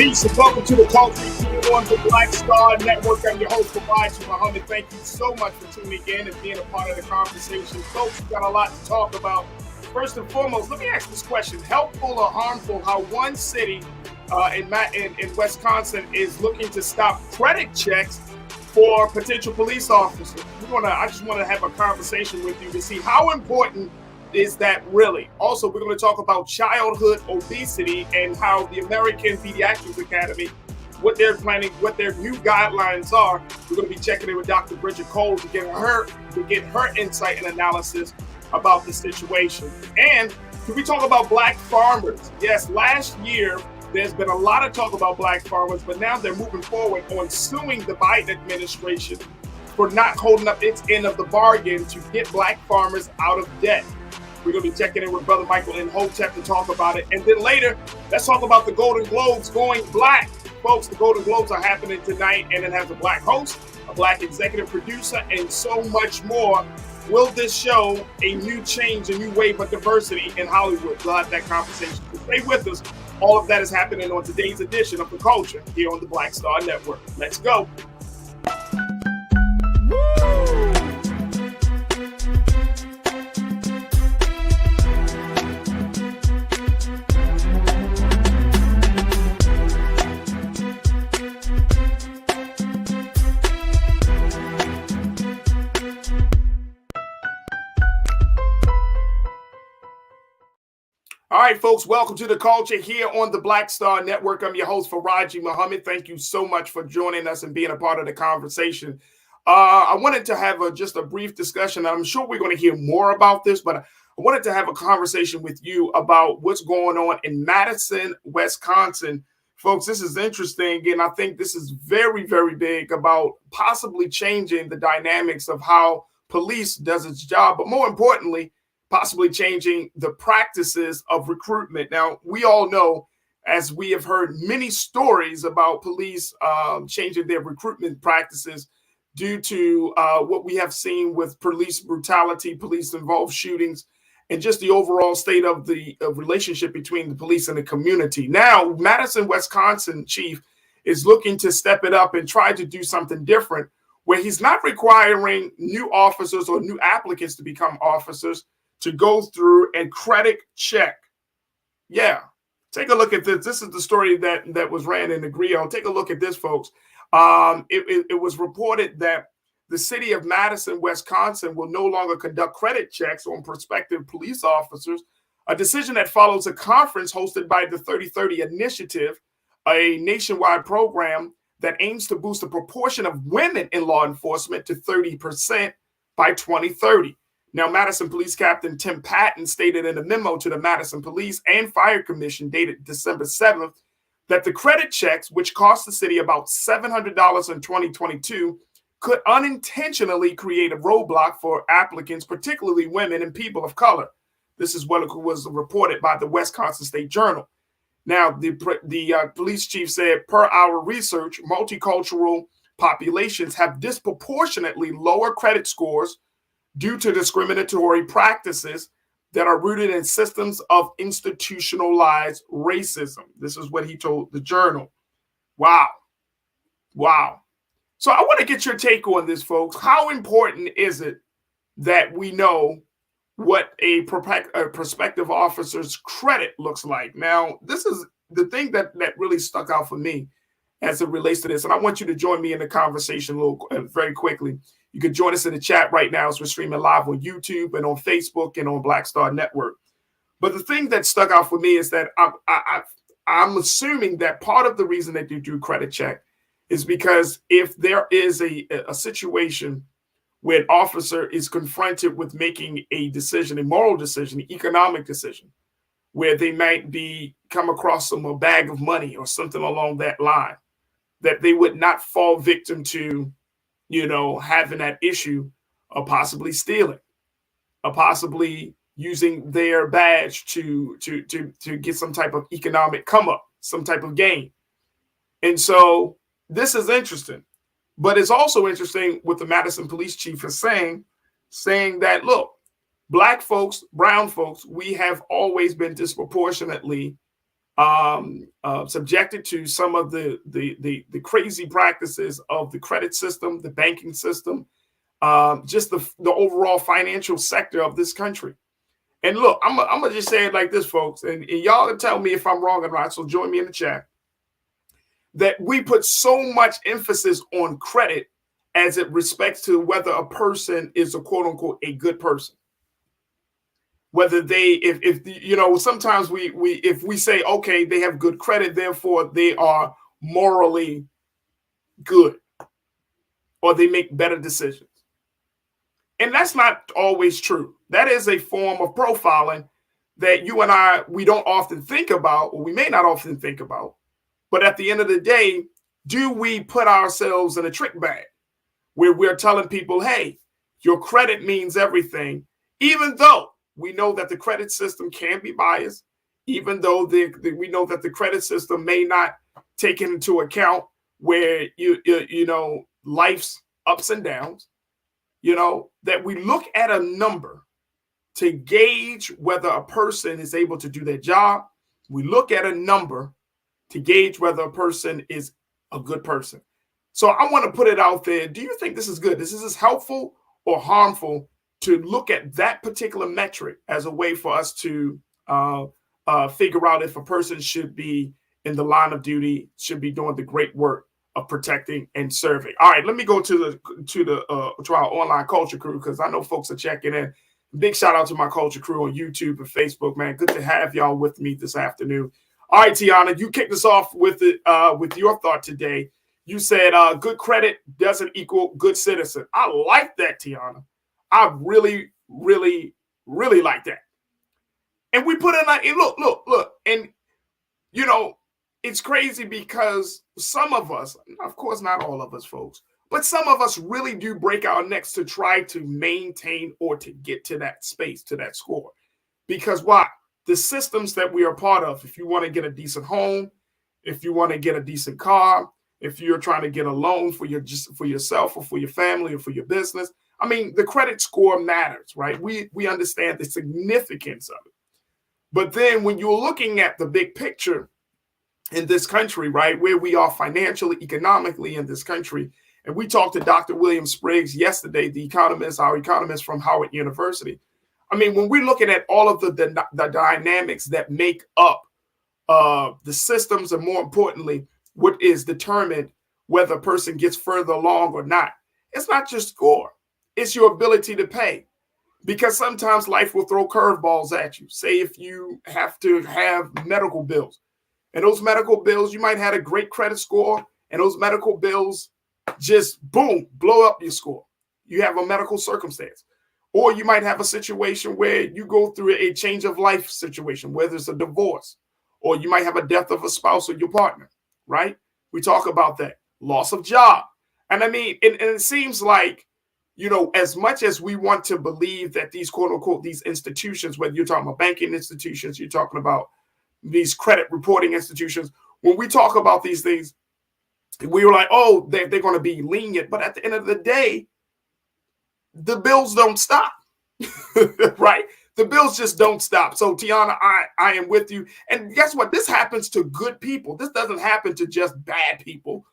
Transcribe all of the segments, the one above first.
Peace and welcome to the Culture here on the Black Star Network. I'm your host, Farajii. Thank you so much for tuning in and being a part of the conversation. Folks, we've got a lot to talk about. First and foremost, let me ask this question. Helpful or harmful how one city in Wisconsin is looking to stop credit checks for potential police officers? I just want to have a conversation with you to see how important is that really. Also, we're going to talk about childhood obesity and how the American Pediatrics Academy, what they're planning, what their new guidelines are. We're going to be checking in with Dr. Bridget Cole to get her insight and analysis about the situation. And can we talk about black farmers? Yes, last year there's been a lot of talk about black farmers, but now they're moving forward on suing the Biden administration for not holding up its end of the bargain to get black farmers out of debt. We're going to be checking in with Brother Michael in Hotep to talk about it. And then later, let's talk about the Golden Globes going black. Folks, the Golden Globes are happening tonight, and it has a black host, a black executive producer, and so much more. Will this show a new change, a new wave of diversity in Hollywood? We'll have that conversation. So stay with us. All of that is happening on today's edition of The Culture here on the Black Star Network. Let's go. All right, folks, welcome to The Culture here on the Black Star Network. I'm your host, Farajii. Thank you so much for joining us and being a part of the conversation. I wanted to have just a brief discussion. I'm sure we're going to hear more about this, but I wanted to have a conversation with you about what's going on in Madison, Wisconsin. Folks, this is interesting, and I think this is very, very big about possibly changing the dynamics of how police does its job, but more importantly, possibly changing the practices of recruitment. Now, we all know, as we have heard many stories about police changing their recruitment practices due to what we have seen with police brutality, police-involved shootings, and just the overall state of the relationship between the police and the community. Now, Madison, Wisconsin chief is looking to step it up and try to do something different, where he's not requiring new officers or new applicants to become officers to go through and credit check. Yeah, take a look at this. This is the story that was ran in the Griot. Take a look at this, folks. It was reported that the city of Madison, Wisconsin will no longer conduct credit checks on prospective police officers, a decision that follows a conference hosted by the 3030 Initiative, a nationwide program that aims to boost the proportion of women in law enforcement to 30% by 2030. Now, Madison Police Captain Tim Patton stated in a memo to the Madison Police and Fire Commission dated December 7th that the credit checks, which cost the city about $700 in 2022, could unintentionally create a roadblock for applicants, particularly women and people of color. This is what was reported by the Wisconsin State Journal. Now, the police chief said, per our research, multicultural populations have disproportionately lower credit scores due to discriminatory practices that are rooted in systems of institutionalized racism. This is what he told the Journal. Wow. So I want to get your take on this, folks. How important is it that we know what a prospective officer's credit looks like? Now, this is the thing that really stuck out for me as it relates to this. And I want you to join me in the conversation very quickly. You can join us in the chat right now as we're streaming live on YouTube and on Facebook and on Black Star Network. But the thing that stuck out for me is that I'm assuming that part of the reason that you do credit check is because if there is a situation where an officer is confronted with making a decision, a moral decision, an economic decision, where they might come across a bag of money or something along that line, that they would not fall victim to having that issue of possibly stealing, or possibly using their badge to get some type of economic come up, some type of gain. And so this is interesting, but it's also interesting what the Madison police chief is saying that, look, Black folks, brown folks, we have always been disproportionately subjected to some of the crazy practices of the credit system, the banking system, just the overall financial sector of this country. And look, I'm gonna just say it like this, folks, and y'all can tell me if I'm wrong or not. So join me in the chat. That we put so much emphasis on credit as it respects to whether a person is a quote unquote a good person. Whether they, if you know, sometimes we if we say, okay, they have good credit, therefore they are morally good, or they make better decisions. And that's not always true. That is a form of profiling that you and I, we don't often think about, or we may not often think about. But at the end of the day, do we put ourselves in a trick bag where we're telling people, hey, your credit means everything, even though we know that the credit system can be biased, even though we know that the credit system may not take into account where you know life's ups and downs, you know, that we look at a number to gauge whether a person is able to do their job. We look at a number to gauge whether a person is a good person. So I want to put it out there. Do you think this is good? Is this helpful or harmful to look at that particular metric as a way for us to figure out if a person should be in the line of duty, should be doing the great work of protecting and serving? All right, let me go to our online culture crew, because I know folks are checking in. Big shout out to my culture crew on YouTube and Facebook, man. Good to have y'all with me this afternoon. All right, Tiana, you kicked us off with it with your thought today. You said good credit doesn't equal good citizen. I like that, Tiana. I really, really, really like that. And we put in like, look, and you know, it's crazy because some of us, of course, not all of us, folks, but some of us really do break our necks to try to maintain or to get to that space, to that score. Because why? The systems that we are part of, if you want to get a decent home, if you want to get a decent car, if you're trying to get a loan for yourself or for your family or for your business, I mean, the credit score matters, right? We understand the significance of it. But then when you're looking at the big picture in this country, right, where we are financially, economically in this country, and we talked to Dr. William Spriggs yesterday, our economist from Howard University. I mean, when we're looking at all of the dynamics that make up the systems, and more importantly, what is determined whether a person gets further along or not, it's not just score. It's your ability to pay. Because sometimes life will throw curveballs at you. Say if you have to have medical bills, and those medical bills, you might have a great credit score, and those medical bills just, boom, blow up your score. You have a medical circumstance. Or you might have a situation where you go through a change of life situation, whether it's a divorce, or you might have a death of a spouse or your partner, right? We talk about that. Loss of job. And I mean, and it seems like, you know, as much as we want to believe that these quote unquote, these institutions, whether you're talking about banking institutions, you're talking about these credit reporting institutions, when we talk about these things, we were like, oh, they're going to be lenient. But at the end of the day, the bills don't stop, right? The bills just don't stop. So, Tiana, I am with you. And guess what? This happens to good people. This doesn't happen to just bad people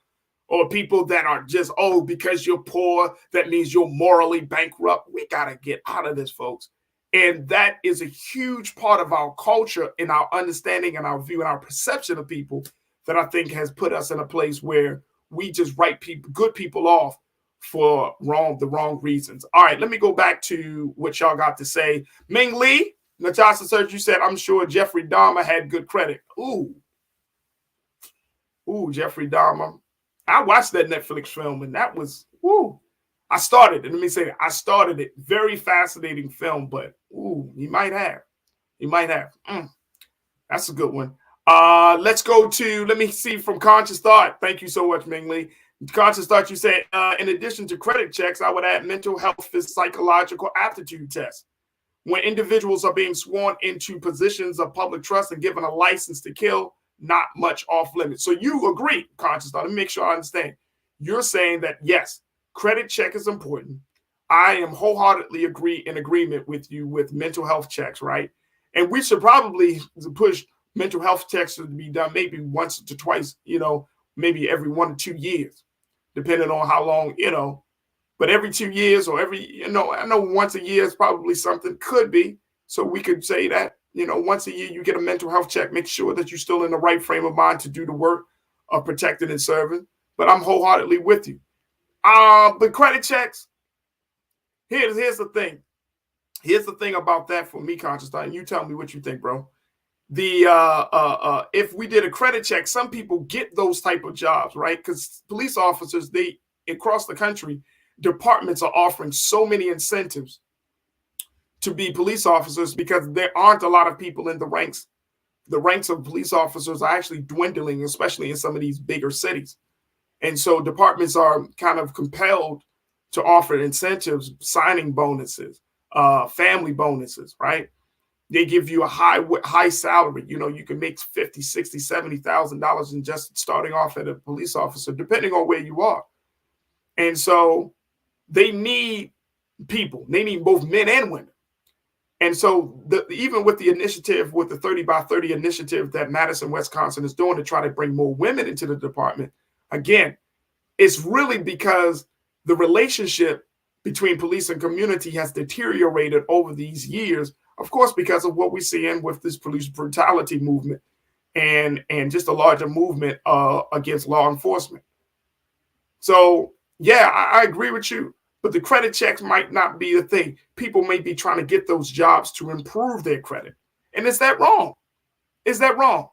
or people that are just, oh, because you're poor, that means you're morally bankrupt. We got to get out of this, folks. And that is a huge part of our culture and our understanding and our view and our perception of people that I think has put us in a place where we just write good people off for the wrong reasons. All right, let me go back to what y'all got to say. Ming Lee, Natasha Search, you said, I'm sure Jeffrey Dahmer had good credit. Ooh, Jeffrey Dahmer. I watched that Netflix film, and that was, I started it. Let me say that. I started it. Very fascinating film, but, he might have. That's a good one. Let's go to, let me see, from Conscious Thought. Thank you so much, Ming Lee. Conscious Thought, you said, in addition to credit checks, I would add mental health and psychological aptitude tests. When individuals are being sworn into positions of public trust and given a license to kill, not much off limits. So you agree, Conscious Thought. Let me make sure I understand. You're saying that, yes, credit check is important. I am wholeheartedly in agreement with you with mental health checks, right? And we should probably push mental health checks should be done maybe once to twice, maybe every 1 to 2 years, depending on how long, but every 2 years or I know once a year is probably something, could be. So we could say that, once a year you get a mental health check, make sure that you're still in the right frame of mind to do the work of protecting and serving. But I'm wholeheartedly with you. But credit checks, here's the thing. Here's the thing about that for me, Conscious Thought, and you tell me what you think, bro. If we did a credit check, some people get those type of jobs, right? Because police officers, across the country, departments are offering so many incentives to be police officers because there aren't a lot of people in the ranks. The ranks of police officers are actually dwindling, especially in some of these bigger cities. And so departments are kind of compelled to offer incentives, signing bonuses, family bonuses, right? They give you a high salary. You can make $50,000, $60,000, $70,000 in just starting off as a police officer, depending on where you are. And so they need people. They need both men and women. And so even with the initiative, with the 30 by 30 initiative that Madison, Wisconsin is doing to try to bring more women into the department, again, it's really because the relationship between police and community has deteriorated over these years, of course, because of what we're seeing with this police brutality movement and just a larger movement against law enforcement. So, yeah, I agree with you. But the credit checks might not be the thing. People may be trying to get those jobs to improve their credit. And is that wrong? Is that wrong?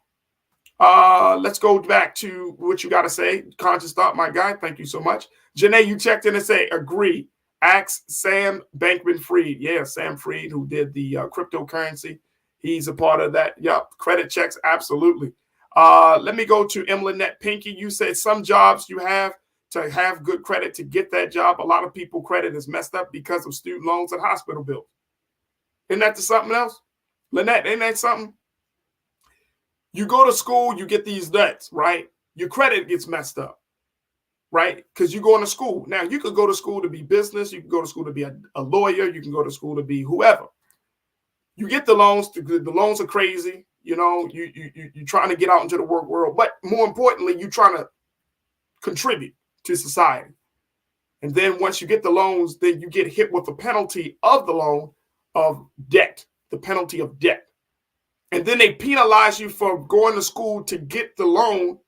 Let's go back to what you got to say. Conscious Thought, my guy. Thank you so much. Janae, you checked in and say, agree. Ask Sam Bankman-Fried. Yeah, Sam Fried, who did the cryptocurrency. He's a part of that. Yep. Credit checks. Absolutely. Let me go to Lynette Pinky. You said some jobs you have to have good credit to get that job. A lot of people credit is messed up because of student loans and hospital bills. Isn't that something else? Lynette, ain't that something? You go to school, you get these debts, right? Your credit gets messed up, right? Because you're going to school. Now, you could go to school to be business. You can go to school to be a lawyer. You can go to school to be whoever. You get the loans. The loans are crazy. You're trying to get out into the work world. But more importantly, you're trying to contribute to society. And then once you get the loans, then you get hit with the penalty of the loan of debt, the penalty of debt. And then they penalize you for going to school to get the loan.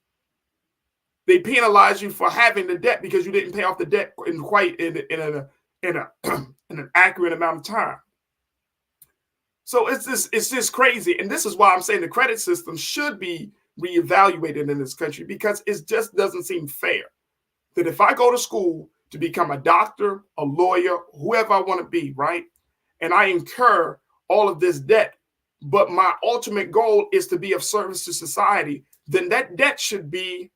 They penalize you for having the debt because you didn't pay off the debt in an accurate amount of time. So it's just crazy. And this is why I'm saying the credit system should be reevaluated in this country, because it just doesn't seem fair that if I go to school to become a doctor, a lawyer, whoever I want to be, right, and I incur all of this debt, but my ultimate goal is to be of service to society, then that debt should be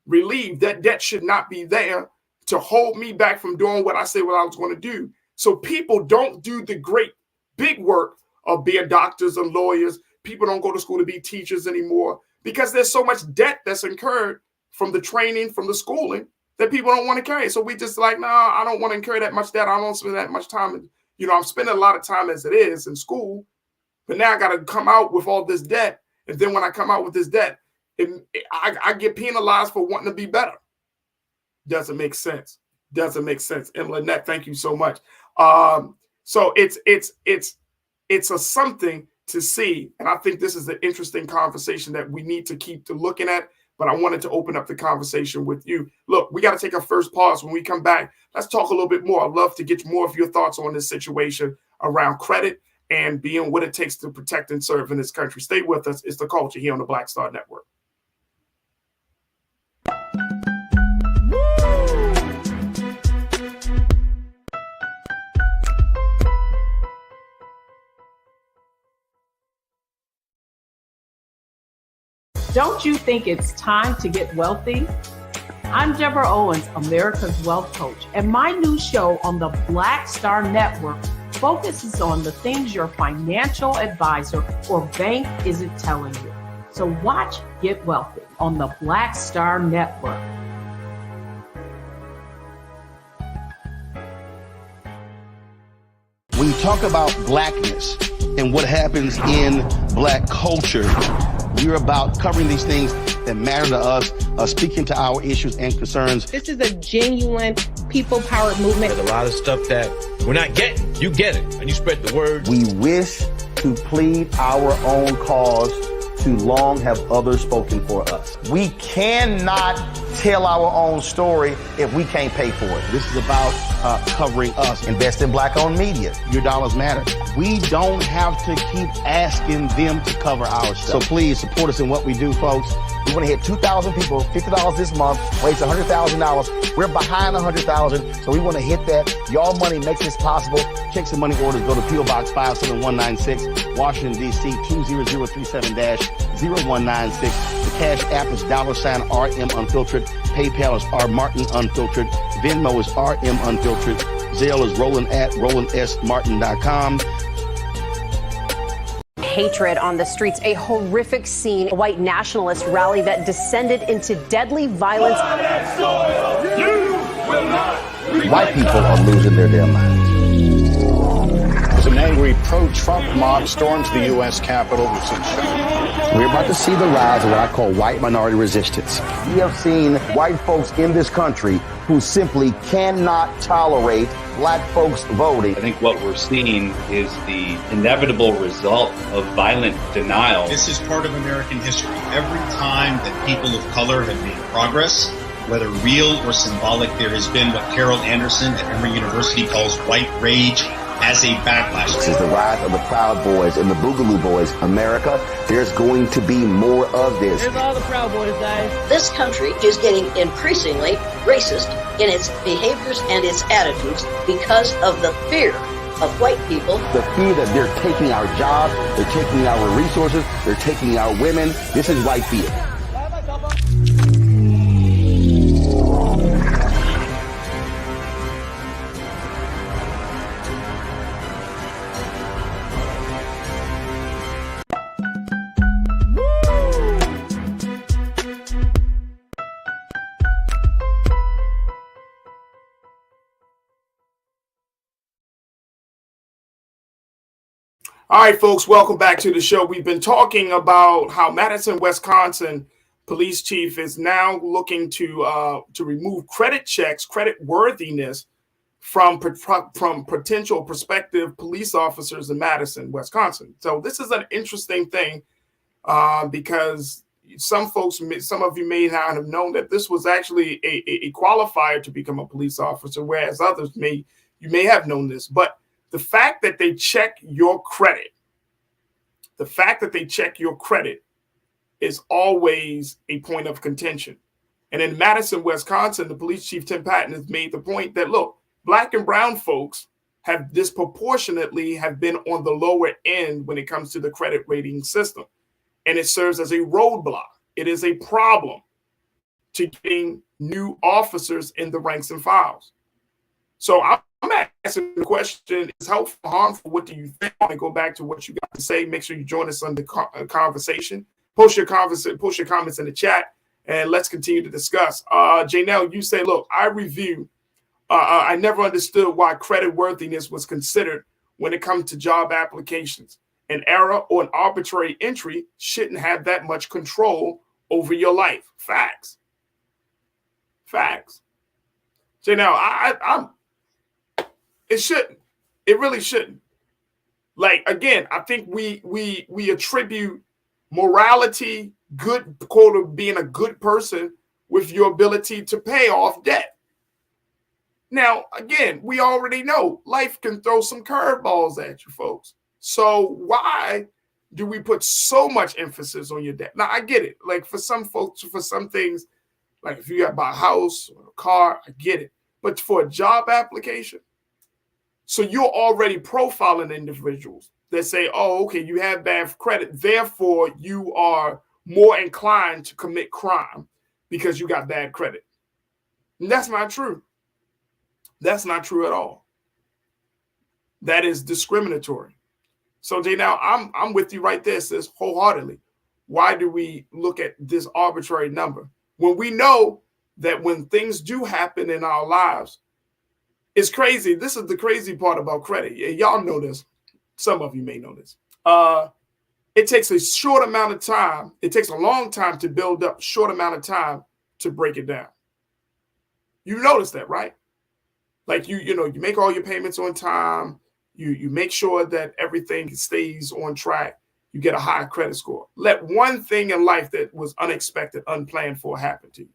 relieved. That debt should not be there to hold me back from doing what I said what I was going to do. So people don't do the great big work of being doctors and lawyers. People don't go to school to be teachers anymore because there's so much debt that's incurred from the training, from the schooling, that people don't want to carry. So we just like, I don't want to incur that much debt. I don't spend that much time. I'm spending a lot of time as it is in school, but now I got to come out with all this debt. And then when I come out with this debt, I get penalized for wanting to be better. Doesn't make sense. Doesn't make sense. And Lynette, thank you so much. So it's a something to see. And I think this is an interesting conversation that we need to keep looking at. But I wanted to open up the conversation with you. Look, we got to take our first pause. When we come back, let's talk a little bit more. I'd love to get more of your thoughts on this situation around credit and being what it takes to protect and serve in this country. Stay with us. It's The Culture here on the Black Star Network. Don't you think it's time to get wealthy? I'm Deborah Owens, America's Wealth Coach, and my new show on the Black Star Network focuses on the things your financial advisor or bank isn't telling you. So watch Get Wealthy on the Black Star Network. When you talk about blackness and what happens in black culture, We're about covering these things that matter to us, speaking to our issues and concerns. This is a genuine people-powered movement. There's a lot of stuff that we're not getting. You get it, and you spread the word. We wish to plead our own cause. Too long have others spoken for us. We cannot tell our own story if we can't pay for it. This is about covering us. Invest in Black-owned media. Your dollars matter. We don't have to keep asking them to cover our stuff. So please support us in what we do, folks. We want to hit 2,000 people, $50 this month, raise $100,000. We're behind 100,000, so we want to hit that. Y'all money makes this possible. Check some money orders. Go to P.O. Box 57196, Washington, D.C. 20037-0196. The Cash App is $RM Unfiltered. PayPal is R Martin Unfiltered. Venmo is RM Unfiltered. Zelle is Roland at RolandSMartin.com. Hatred on the streets, a horrific scene, a white nationalist rally that descended into deadly violence. White people are losing their damn minds. An angry pro-Trump mob storms the U.S. Capitol. We're about to see the rise of what I call white minority resistance. We have seen white folks in this country who simply cannot tolerate black folks voting. I think what we're seeing is the inevitable result of violent denial. This is part of American history. Every time that people of color have made progress, whether real or symbolic, there has been what Carol Anderson at Emory University calls white rage as a backlash. This is the rise of the Proud Boys and the Boogaloo Boys. America, there's going to be more of this. There's all the Proud Boys, guys. This country is getting increasingly racist in its behaviors and its attitudes because of the fear of white people. The fear that they're taking our jobs, they're taking our resources, they're taking our women. This is white fear. All right, folks, welcome back to the show. We've been talking about how Madison, Wisconsin police chief is now looking to remove credit checks, credit worthiness from potential prospective police officers in Madison, Wisconsin. So this is an interesting thing because some of you may not have known that this was actually a qualifier to become a police officer, whereas others you may have known this, but the fact that they check your credit, is always a point of contention. And in Madison, Wisconsin, the police chief, Tim Patton, has made the point that, look, black and brown folks have disproportionately have been on the lower end when it comes to the credit rating system. And it serves as a roadblock. It is a problem to getting new officers in the ranks and files. So I'm asking the question, is helpful or harmful? What do you think? I want to go back to what you got to say. Make sure you join us on the conversation. Post your comments in the chat, and let's continue to discuss. Janelle, you say, look, I never understood why credit worthiness was considered when it comes to job applications. An error or an arbitrary entry shouldn't have that much control over your life. Facts. Janelle, it shouldn't. It really shouldn't. Like, again, I think we attribute morality, good quote of being a good person with your ability to pay off debt. Now, again, we already know life can throw some curveballs at you, folks. So why do we put so much emphasis on your debt? Now, I get it. Like, for some folks, for some things, like if you got to buy a house or a car, I get it. But for a job application, so you're already profiling individuals that say, oh, okay, you have bad credit, therefore you are more inclined to commit crime because you got bad credit. And that's not true. That's not true at all. That is discriminatory. So Jay, now I'm with you right there, sis, wholeheartedly. Why do we look at this arbitrary number when we know that when things do happen in our lives, it's crazy. This is the crazy part about credit. Y'all know this. Some of you may know this. it takes a short amount of time. It takes a long time to build up, short amount of time to break it down. You notice that, right? Like you make all your payments on time. You make sure that everything stays on track. You get a high credit score. Let one thing in life that was unexpected, unplanned for happen to you.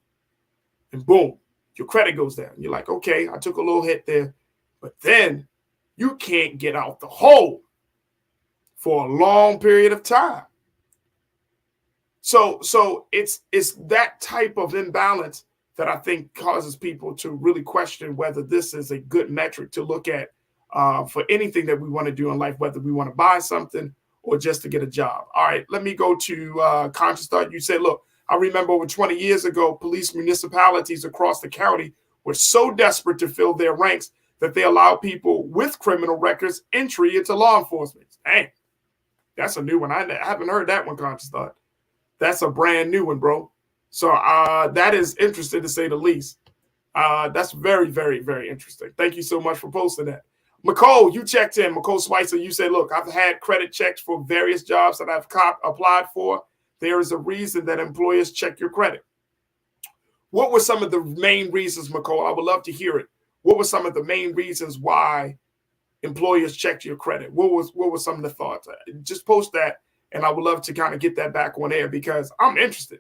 And boom, your credit goes down. You're like, okay, I took a little hit there. But then you can't get out the hole for a long period of time. So it's that type of imbalance that I think causes people to really question whether this is a good metric to look at for anything that we want to do in life, whether we want to buy something or just to get a job. All right, let me go to Conscious Thought. You said, look, I remember over 20 years ago, police municipalities across the county were so desperate to fill their ranks that they allowed people with criminal records entry into law enforcement. Dang, that's a new one. I haven't heard that one, Conscious Thought. That's a brand new one, bro. So that is interesting to say the least. That's very, very, very interesting. Thank you so much for posting that. McCole, you checked in. McCole Spicer, you said, look, I've had credit checks for various jobs that I've applied for. There is a reason that employers check your credit. What were some of the main reasons, McCole? I would love to hear it. What were some of the main reasons why employers checked your credit? What were some of the thoughts? Just post that, and I would love to kind of get that back on air because I'm interested.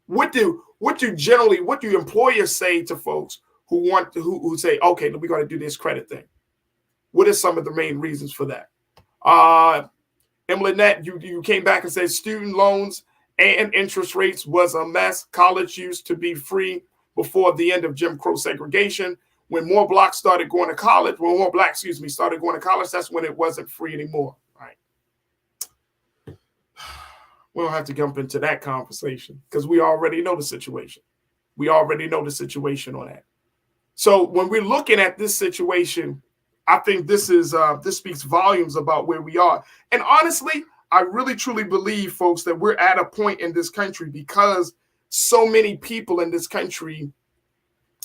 What do employers say to folks who say, okay, we're going to do this credit thing? What are some of the main reasons for that? Emily Nett, you came back and said student loans and interest rates was a mess. College used to be free before the end of Jim Crow segregation. When more blacks started going to college, started going to college, that's when it wasn't free anymore. Right? We don't have to jump into that conversation because we already know the situation. We already know the situation on that. So when we're looking at this situation, I think this speaks volumes about where we are. And honestly, I really truly believe, folks, that we're at a point in this country because so many people in this country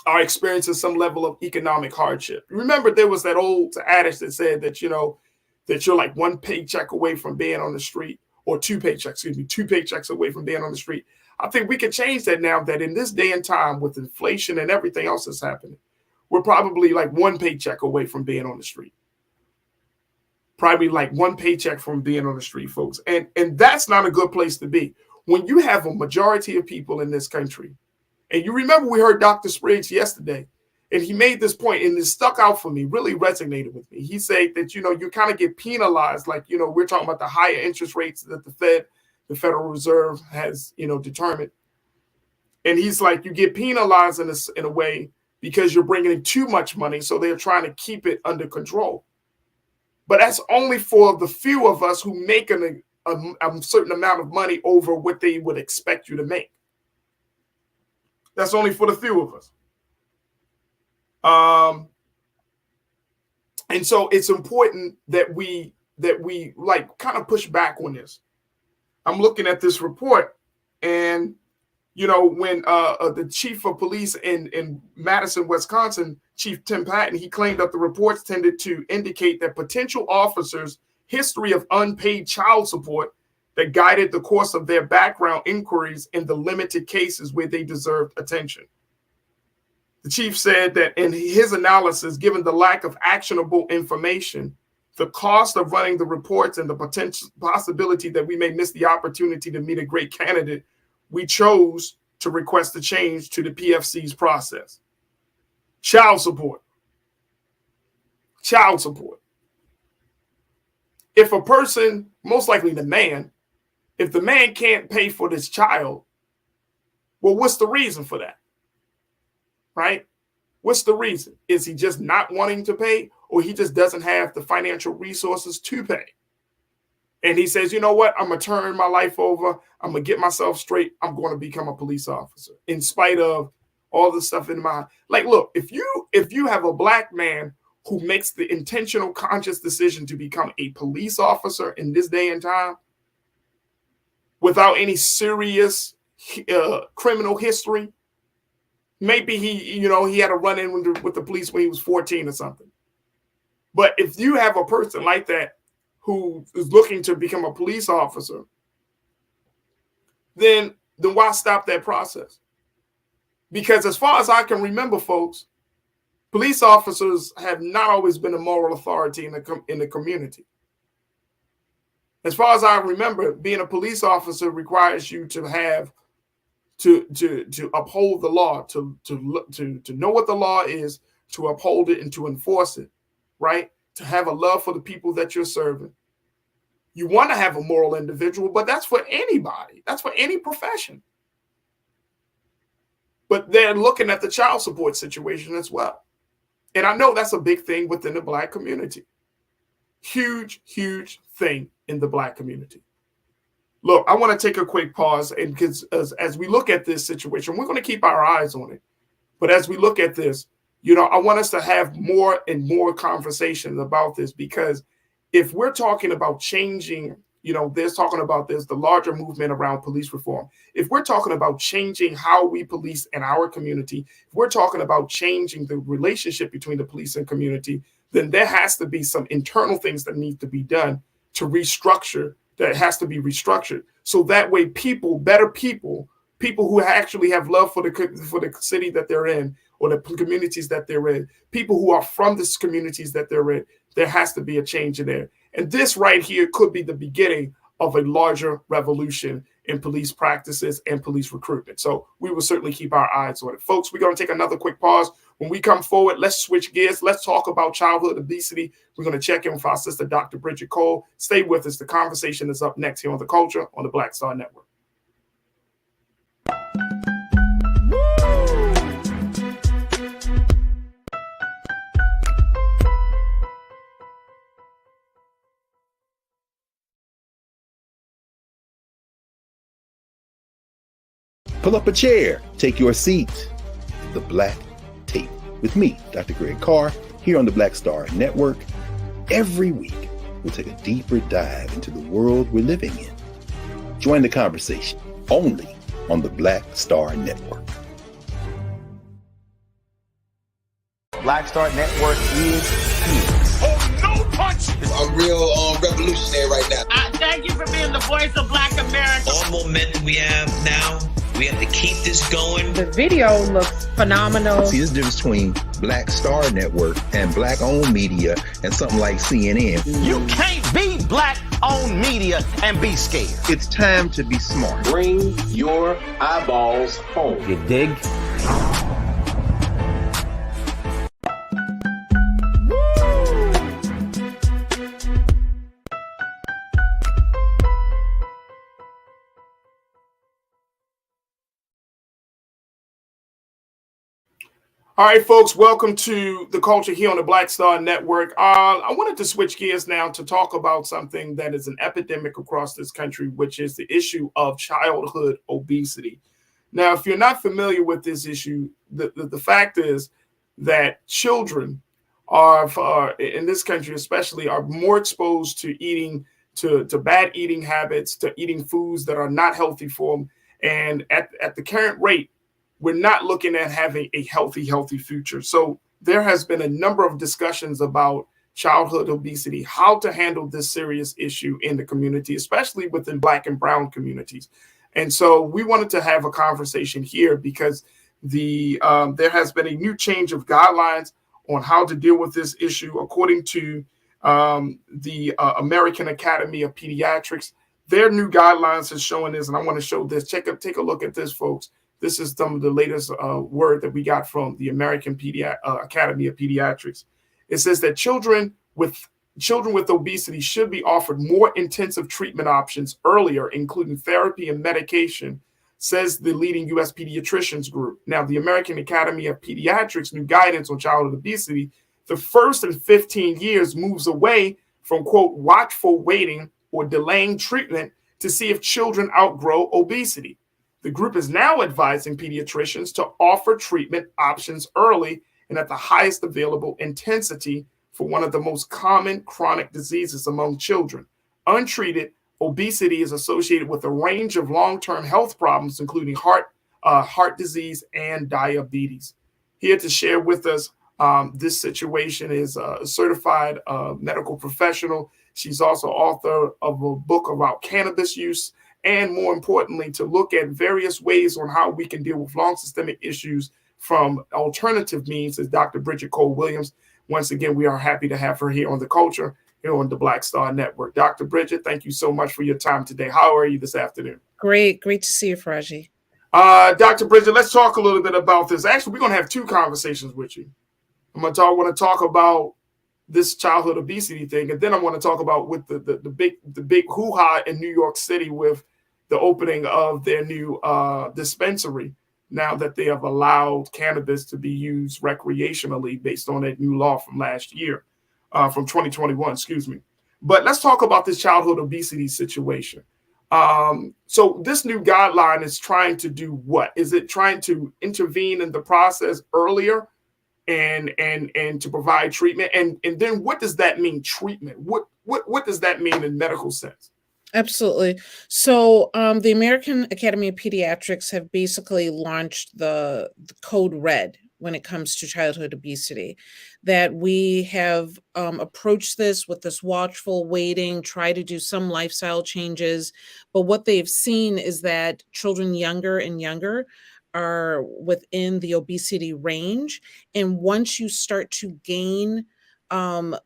are experiencing some level of economic hardship. Remember, there was that old adage that said that, that you're like one paycheck away from being on the street, or two paychecks away from being on the street. I think we can change that now that in this day and time with inflation and everything else that's happening, we're probably like one paycheck away from being on the street. Probably like one paycheck from being on the street, folks. And that's not a good place to be. When you have a majority of people in this country, and you remember we heard Dr. Spriggs yesterday, and he made this point, and it stuck out for me, really resonated with me. He said that, you kind of get penalized, like, we're talking about the higher interest rates that the Federal Reserve has, determined. And he's like, you get penalized in a way because you're bringing in too much money, so they're trying to keep it under control. But that's only for the few of us who make a certain amount of money over what they would expect you to make. That's only for the few of us. And so it's important that we like kind of push back on this. I'm looking at this report, and when the chief of police in Madison, Wisconsin, Chief Tim Patton, he claimed that the reports tended to indicate that potential officers' history of unpaid child support that guided the course of their background inquiries in the limited cases where they deserved attention. The chief said that in his analysis, given the lack of actionable information, the cost of running the reports and the potential possibility that we may miss the opportunity to meet a great candidate, we chose to request a change to the PFC's process. Child support. Child support. If a person, most likely the man, if the man can't pay for this child, well, what's the reason for that? Right? What's the reason? Is he just not wanting to pay, or he just doesn't have the financial resources to pay? And he says, you know what? I'm going to turn my life over. I'm going to get myself straight. I'm going to become a police officer in spite of all the stuff in my, like, look, if you have a black man who makes the intentional, conscious decision to become a police officer in this day and time without any serious criminal history, maybe he had a run-in with the police when he was 14 or something. But if you have a person like that who is looking to become a police officer, then why stop that process? Because as far as I can remember, folks, police officers have not always been a moral authority in the community. As far as I remember, being a police officer requires you to have to uphold the law, to know what the law is, to uphold it and to enforce it, right? To have a love for the people that you're serving. You want to have a moral individual, but that's for anybody. That's for any profession. But they're looking at the child support situation as well. And I know that's a big thing within the Black community. Huge, huge thing in the Black community. Look, I want to take a quick pause, and because as we look at this situation, we're going to keep our eyes on it. But as we look at this, I want us to have more and more conversations about this, because if we're talking about changing, there's the larger movement around police reform. If we're talking about changing how we police in our community, if we're talking about changing the relationship between the police and community, then there has to be some internal things that need to be done to restructure. That has to be restructured. So that way better people who actually have love for the city that they're in, or the communities that they're in, people who are from the communities that they're in, there has to be a change in there. And this right here could be the beginning of a larger revolution in police practices and police recruitment. So we will certainly keep our eyes on it. Folks, we're going to take another quick pause. When we come forward, let's switch gears. Let's talk about childhood obesity. We're going to check in with our sister, Dr. Bridget Cole. Stay with us. The conversation is up next here on The Culture on the Black Star Network. Pull up a chair, take your seat. The Black Tape with me, Dr. Greg Carr, here on the Black Star Network. Every week, we'll take a deeper dive into the world we're living in. Join the conversation only on the Black Star Network. Black Star Network is here. Oh, no punch! I'm real revolutionary right now. Thank you for being the voice of Black America. All momentum we have now, we have to keep this going. The video looks phenomenal. See, there's a difference between Black Star Network and Black-owned media and something like CNN. You can't be Black-owned media and be scared. It's time to be smart. Bring your eyeballs home. You dig? All right, folks, welcome to The Culture here on the Black Star Network. I wanted to switch gears now to talk about something that is an epidemic across this country, which is the issue of childhood obesity. Now, if you're not familiar with this issue, the fact is that children are in this country especially, are more exposed to eating, to bad eating habits, to eating foods that are not healthy for them. And at the current rate, we're not looking at having a healthy future. So there has been a number of discussions about childhood obesity, how to handle this serious issue in the community, especially within Black and Brown communities. And so we wanted to have a conversation here because there has been a new change of guidelines on how to deal with this issue. According to the American Academy of Pediatrics, their new guidelines is showing this, and I want to show this. Take a look at this, folks. This is some of the latest word that we got from the American Academy of Pediatrics. It says that children with obesity should be offered more intensive treatment options earlier, including therapy and medication, says the leading U.S. pediatricians group. Now, the American Academy of Pediatrics' new guidance on childhood obesity, the first in 15 years moves away from, quote, watchful waiting or delaying treatment to see if children outgrow obesity. The group is now advising pediatricians to offer treatment options early and at the highest available intensity for one of the most common chronic diseases among children. Untreated, obesity is associated with a range of long-term health problems, including heart disease and diabetes. Here to share with us this situation is a certified medical professional, She's also author of a book about cannabis use, and more importantly, to look at various ways on how we can deal with long systemic issues from alternative means is Dr. Bridget Cole-Williams. Once again, we are happy to have her here on The Culture, here on the Black Star Network. Dr. Bridget, thank you so much for your time today. How are you this afternoon? Great to see you, Farajii. Dr. Bridget, let's talk a little bit about this. Actually, we're going to have two conversations with you. I want to talk about this childhood obesity thing, and then I want to talk about with the big hoo-ha in New York City with the opening of their new dispensary, now that they have allowed cannabis to be used recreationally based on that new law from last year, from 2021, excuse me. But let's talk about this childhood obesity situation. So this new guideline is trying to do what? Is it trying to intervene in the process earlier and to provide treatment? And then what does that mean, treatment? What does that mean in medical sense? Absolutely. So the American Academy of Pediatrics have basically launched the code red when it comes to childhood obesity, that we have approached this with this watchful waiting, try to do some lifestyle changes. But what they've seen is that children younger and younger are within the obesity range. And once you start to gain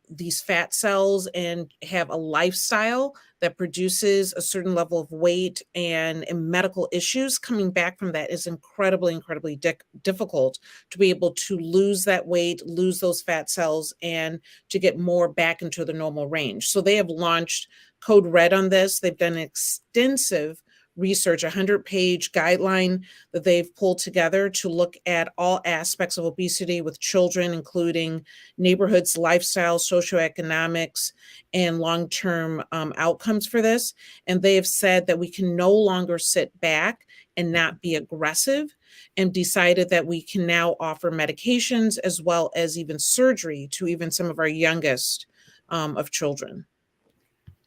these fat cells and have a lifestyle that produces a certain level of weight and medical issues coming back from that is incredibly difficult to be able to lose that weight, lose those fat cells, and to get more back into the normal range. So they have launched Code Red on this. They've done extensive research, 100-page guideline that they've pulled together to look at all aspects of obesity with children, including neighborhoods, lifestyle, socioeconomics, and long-term outcomes for this. And they have said that we can no longer sit back and not be aggressive, and decided that we can now offer medications as well as even surgery to even some of our youngest of children.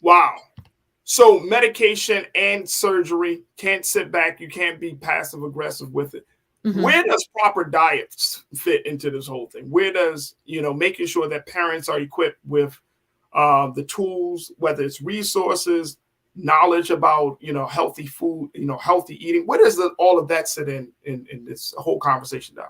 Wow. So medication and surgery, can't sit back. You can't be passive aggressive with it. Mm-hmm. Where does proper diet fit into this whole thing? Where does, making sure that parents are equipped with the tools, whether it's resources, knowledge about, healthy food, healthy eating. Where does all of that sit in this whole conversation now?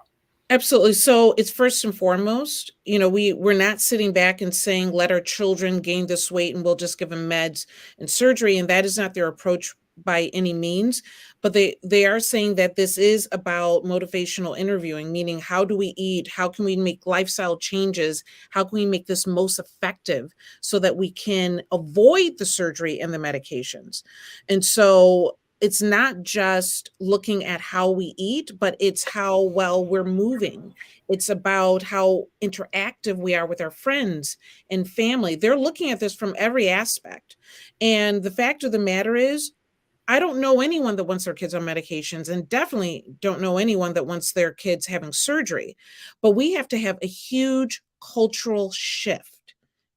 Absolutely. So it's first and foremost, we're not sitting back and saying, let our children gain this weight and we'll just give them meds and surgery. And that is not their approach by any means. But they are saying that this is about motivational interviewing, meaning how do we eat? How can we make lifestyle changes? How can we make this most effective so that we can avoid the surgery and the medications? And so it's not just looking at how we eat, but it's how well we're moving. It's about how interactive we are with our friends and family. They're looking at this from every aspect. And the fact of the matter is, I don't know anyone that wants their kids on medications, and definitely don't know anyone that wants their kids having surgery. But we have to have a huge cultural shift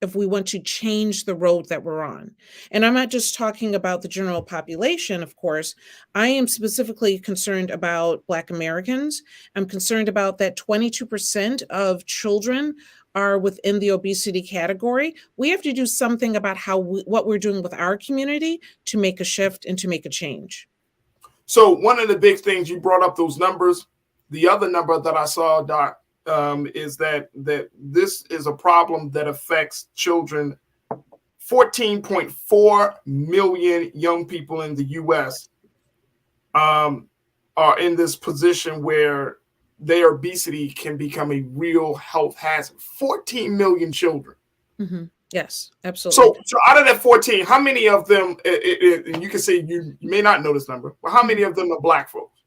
if we want to change the road that we're on. And I'm not just talking about the general population, of course. I am specifically concerned about Black Americans. I'm concerned about that 22% of children are within the obesity category. We have to do something about what we're doing with our community to make a shift and to make a change. So one of the big things, you brought up those numbers. The other number that I saw, Doc, is that this is a problem that affects children. 14.4 million young people in the U.S. Are in this position where their obesity can become a real health hazard. 14 million children. Mm-hmm. Yes, absolutely. So out of that 14, how many of them, and you can say you may not know this number, but how many of them are Black folks?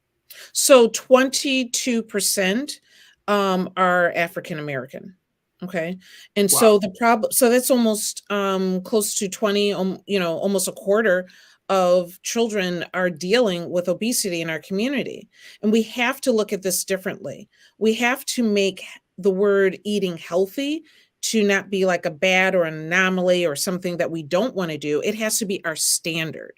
So 22% are African American. Okay. And wow. So the problem, so that's almost close to 20, almost a quarter of children are dealing with obesity in our community. And we have to look at this differently. We have to make the word eating healthy to not be like a bad or an anomaly or something that we don't want to do. It has to be our standard.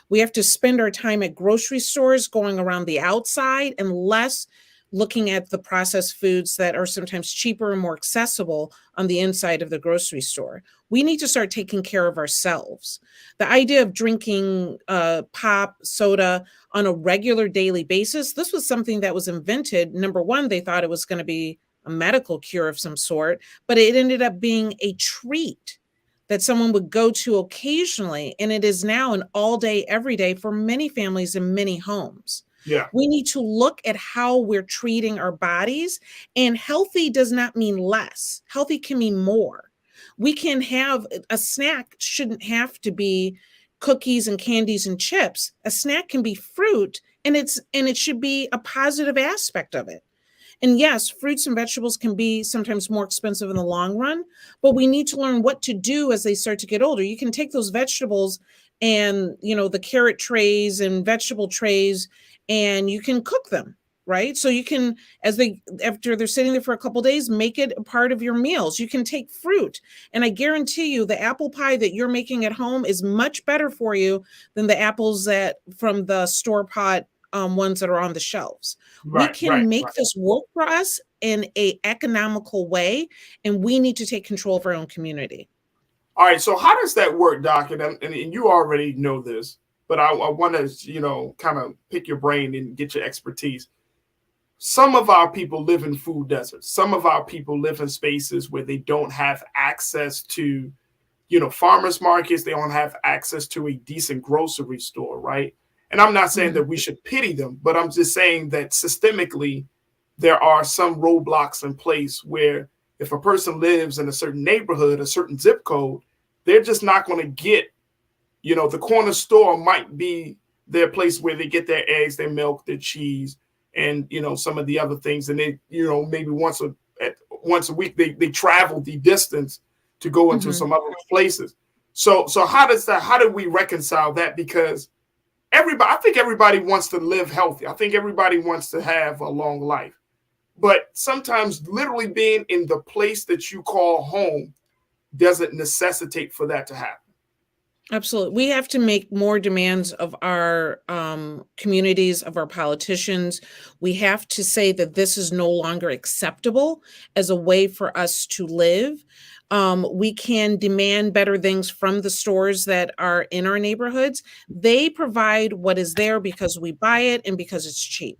We have to spend our time at grocery stores going around the outside and less looking at the processed foods that are sometimes cheaper and more accessible on the inside of the grocery store. We need to start taking care of ourselves. The idea of drinking pop, soda on a regular daily basis, this was something that was invented. Number one, they thought it was going to be a medical cure of some sort, but it ended up being a treat that someone would go to occasionally. And it is now an all day, every day for many families in many homes. Yeah. We need to look at how we're treating our bodies, and healthy does not mean less. Healthy can mean more. We can have a snack, shouldn't have to be cookies and candies and chips. A snack can be fruit, and it should be a positive aspect of it. And yes, fruits and vegetables can be sometimes more expensive in the long run, but we need to learn what to do as they start to get older. You can take those vegetables and, the carrot trays and vegetable trays, and you can cook them, right? So you can, after they're sitting there for a couple of days, make it a part of your meals. You can take fruit, and I guarantee you the apple pie that you're making at home is much better for you than the apples from the store-bought ones that are on the shelves. We can make this work for us in a economical way, and we need to take control of our own community. All right, so how does that work, Doc? And you already know this, but I want to, kind of pick your brain and get your expertise. Some of our people live in food deserts. Some of our people live in spaces where they don't have access to, farmers markets. They don't have access to a decent grocery store, right? And I'm not saying that we should pity them, but I'm just saying that systemically, there are some roadblocks in place where if a person lives in a certain neighborhood, a certain zip code, they're just not going to get, the corner store might be their place where they get their eggs, their milk, their cheese, and, some of the other things. And they, maybe once a week, they travel the distance to go into some other places. So how do we reconcile that? Because I think everybody wants to live healthy. I think everybody wants to have a long life. But sometimes literally being in the place that you call home doesn't necessitate for that to happen. Absolutely. We have to make more demands of our communities, of our politicians. We have to say that this is no longer acceptable as a way for us to live. We can demand better things from the stores that are in our neighborhoods. They provide what is there because we buy it and because it's cheap.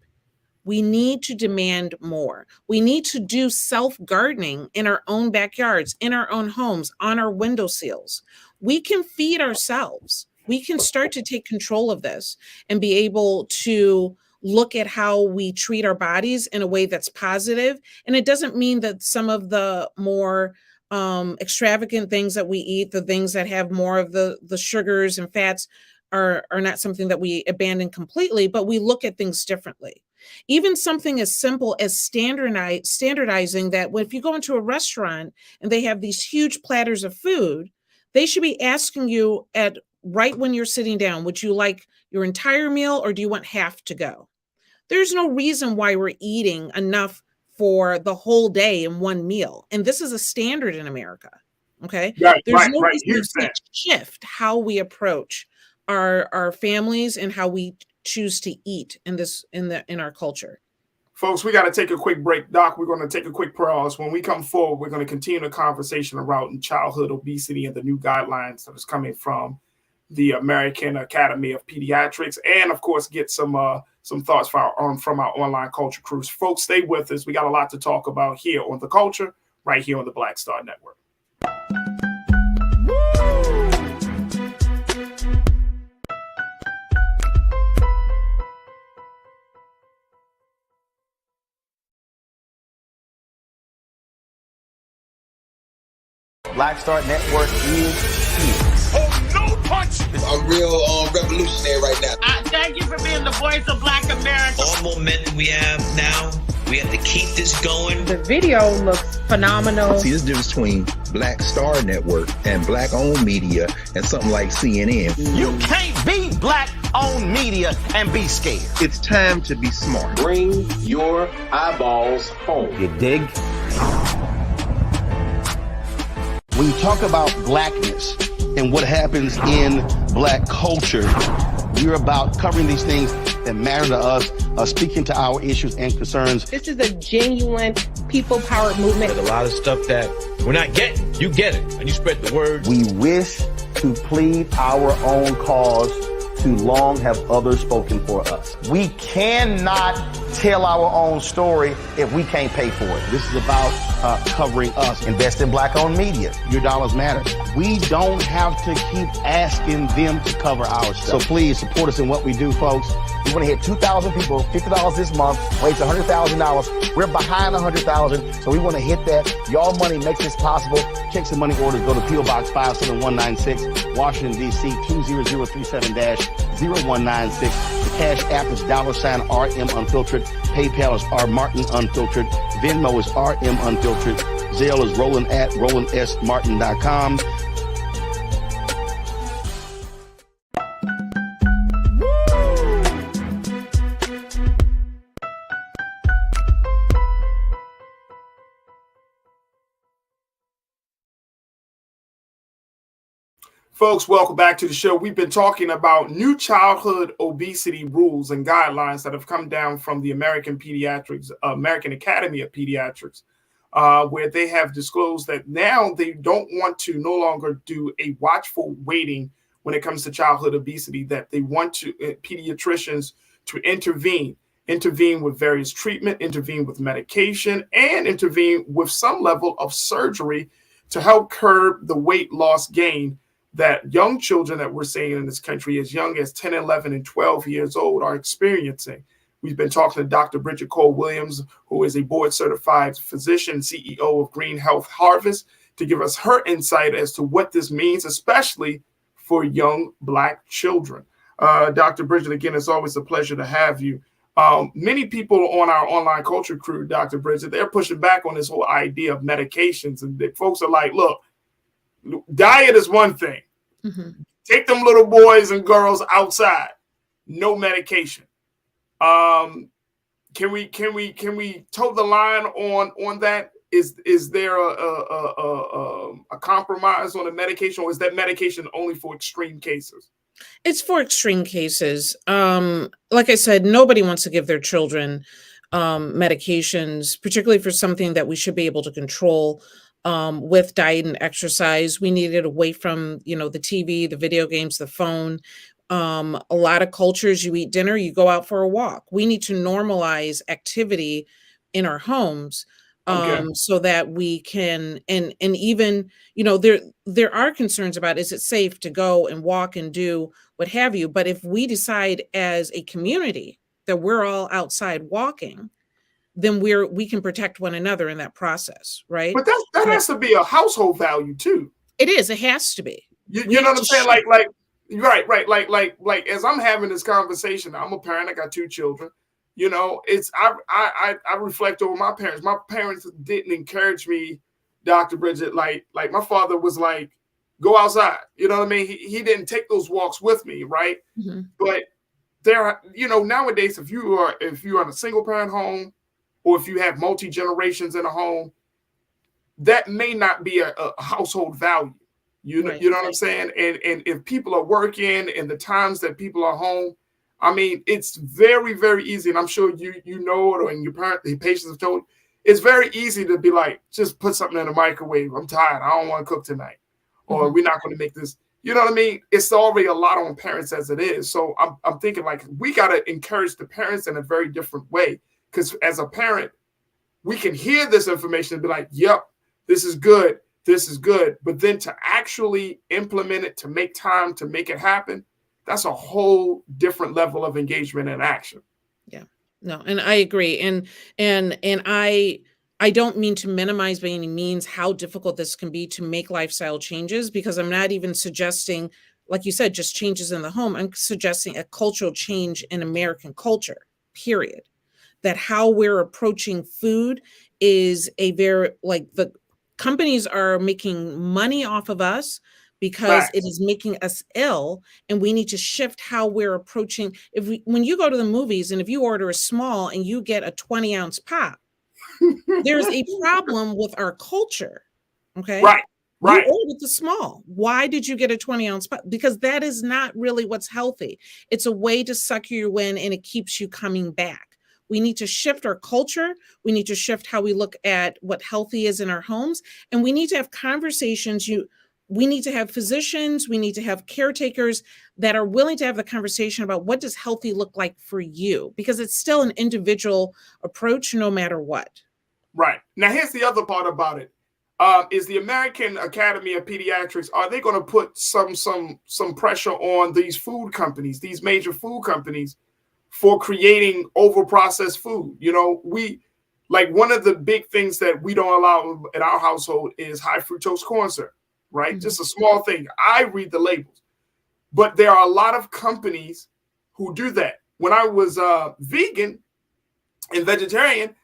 We need to demand more. We need to do self-gardening in our own backyards, in our own homes, on our windowsills. We can feed ourselves. We can start to take control of this and be able to look at how we treat our bodies in a way that's positive. And it doesn't mean that some of the more extravagant things that we eat, the things that have more of the sugars and fats are not something that we abandon completely, but we look at things differently. Even something as simple as standardizing that if you go into a restaurant and they have these huge platters of food, they should be asking you right when you're sitting down, would you like your entire meal or do you want half to go? There's no reason why we're eating enough for the whole day in one meal. And this is a standard in America. Okay. There's no reason to shift how we approach our families and how we choose to eat in our culture. Folks, we got to take a quick break. Doc, we're going to take a quick pause. When we come forward, we're going to continue the conversation around childhood obesity and the new guidelines that is coming from the American Academy of Pediatrics, and of course, get some thoughts from our online culture crews. Folks, stay with us. We got a lot to talk about here on The Culture, right here on the Black Star Network. Black Star Network is here. Oh, no punch! I'm real revolutionary right now. Thank you for being the voice of Black America. All momentum we have now, we have to keep this going. The video looks phenomenal. See, this difference between Black Star Network and Black-owned media and something like CNN. You can't be Black-owned media and be scared. It's time to be smart. Bring your eyeballs home. You dig? When you talk about blackness and what happens in Black culture, we're about covering these things that matter to us speaking to our issues and concerns. This is a genuine people-powered movement. There's a lot of stuff that we're not getting. You get it, and you spread the word. We wish to plead our own cause. Too long have others spoken for us. We cannot tell our own story if we can't pay for it. This is about covering us. Invest in black-owned media. Your dollars matter. We don't have to keep asking them to cover our stuff. So please support us in what we do, folks. We want to hit 2,000 people, $50 this month, raise $100,000. We're behind 100,000, so we want to hit that. Y'all money makes this possible. Check some money orders. Go to P.O. Box 57196, Washington, D.C. 20037-0196. The Cash App is $RM Unfiltered. PayPal is R Martin Unfiltered. Venmo is RM Unfiltered. Zelle is Roland at RolandSMartin.com. Folks, welcome back to the show. We've been talking about new childhood obesity rules and guidelines that have come down from the American Academy of Pediatrics, where they have disclosed that now they don't want to no longer do a watchful waiting when it comes to childhood obesity, that they want to pediatricians to intervene with various treatment, intervene with medication, and intervene with some level of surgery to help curb the weight loss gain that young children that we're seeing in this country as young as 10, 11, and 12 years old are experiencing. We've been talking to Dr. Bridget Cole-Williams, who is a board-certified physician, CEO of Green Health Harvest, to give us her insight as to what this means, especially for young Black children. Dr. Bridget, again, it's always a pleasure to have you. Many people on our online culture crew, Dr. Bridget, they're pushing back on this whole idea of medications. And folks are like, look, diet is one thing. Mm-hmm. Take them little boys and girls outside. No medication. Can we toe the line on that? Is there a compromise on the medication, or is that medication only for extreme cases? It's for extreme cases. Like I said, nobody wants to give their children medications, particularly for something that we should be able to control. With diet and exercise, we need it away from, the TV, the video games, the phone. A lot of cultures, you eat dinner, you go out for a walk. We need to normalize activity in our homes, so that we can, and even, there are concerns about, is it safe to go and walk and do what have you? But if we decide as a community that we're all outside walking, then we can protect one another in that process, right? But that has to be a household value too. It is. It has to be. You know what I'm saying? Right. Like as I'm having this conversation, I'm a parent. I got 2 children. I reflect over my parents. My parents didn't encourage me, Dr. Bridget. Like my father was like, go outside. You know what I mean? He didn't take those walks with me, right? Mm-hmm. But there, nowadays, if you're in a single parent home, or if you have multi-generations in a home, that may not be a household value. You know what I'm saying? And if people are working and the times that people are home, I mean, it's very, very easy. And I'm sure you know it, or in the patients have told you, it's very easy to be like, just put something in the microwave. I'm tired. I don't want to cook tonight. Or we're not going to make this. You know what I mean? It's already a lot on parents as it is. So I'm thinking like, we got to encourage the parents in a very different way. Because as a parent, we can hear this information and be like, yep, this is good. But then to actually implement it, to make time, to make it happen, that's a whole different level of engagement and action. Yeah, no, and I agree. And I don't mean to minimize by any means how difficult this can be to make lifestyle changes, because I'm not even suggesting, like you said, just changes in the home. I'm suggesting a cultural change in American culture, period. That how we're approaching food is the companies are making money off of us because it is making us ill, and we need to shift how we're approaching. When you go to the movies and if you order a small and you get a 20-ounce pop, there's a problem with our culture. Okay. Right. You ordered the small. Why did you get a 20-ounce? Because that is not really what's healthy. It's a way to suck you in, and it keeps you coming back. We need to shift our culture. We need to shift how we look at what healthy is in our homes. And we need to have conversations. We need to have physicians. We need to have caretakers that are willing to have the conversation about what does healthy look like for you, because it's still an individual approach no matter what. Right. Now, here's the other part about it. Is the American Academy of Pediatrics, are they going to put some pressure on these food companies, these major food companies, for creating over-processed food? You know, one of the big things that we don't allow in our household is high fructose corn syrup, right? Just a small thing. I read the labels. But there are a lot of companies who do that. When I was vegan and vegetarian,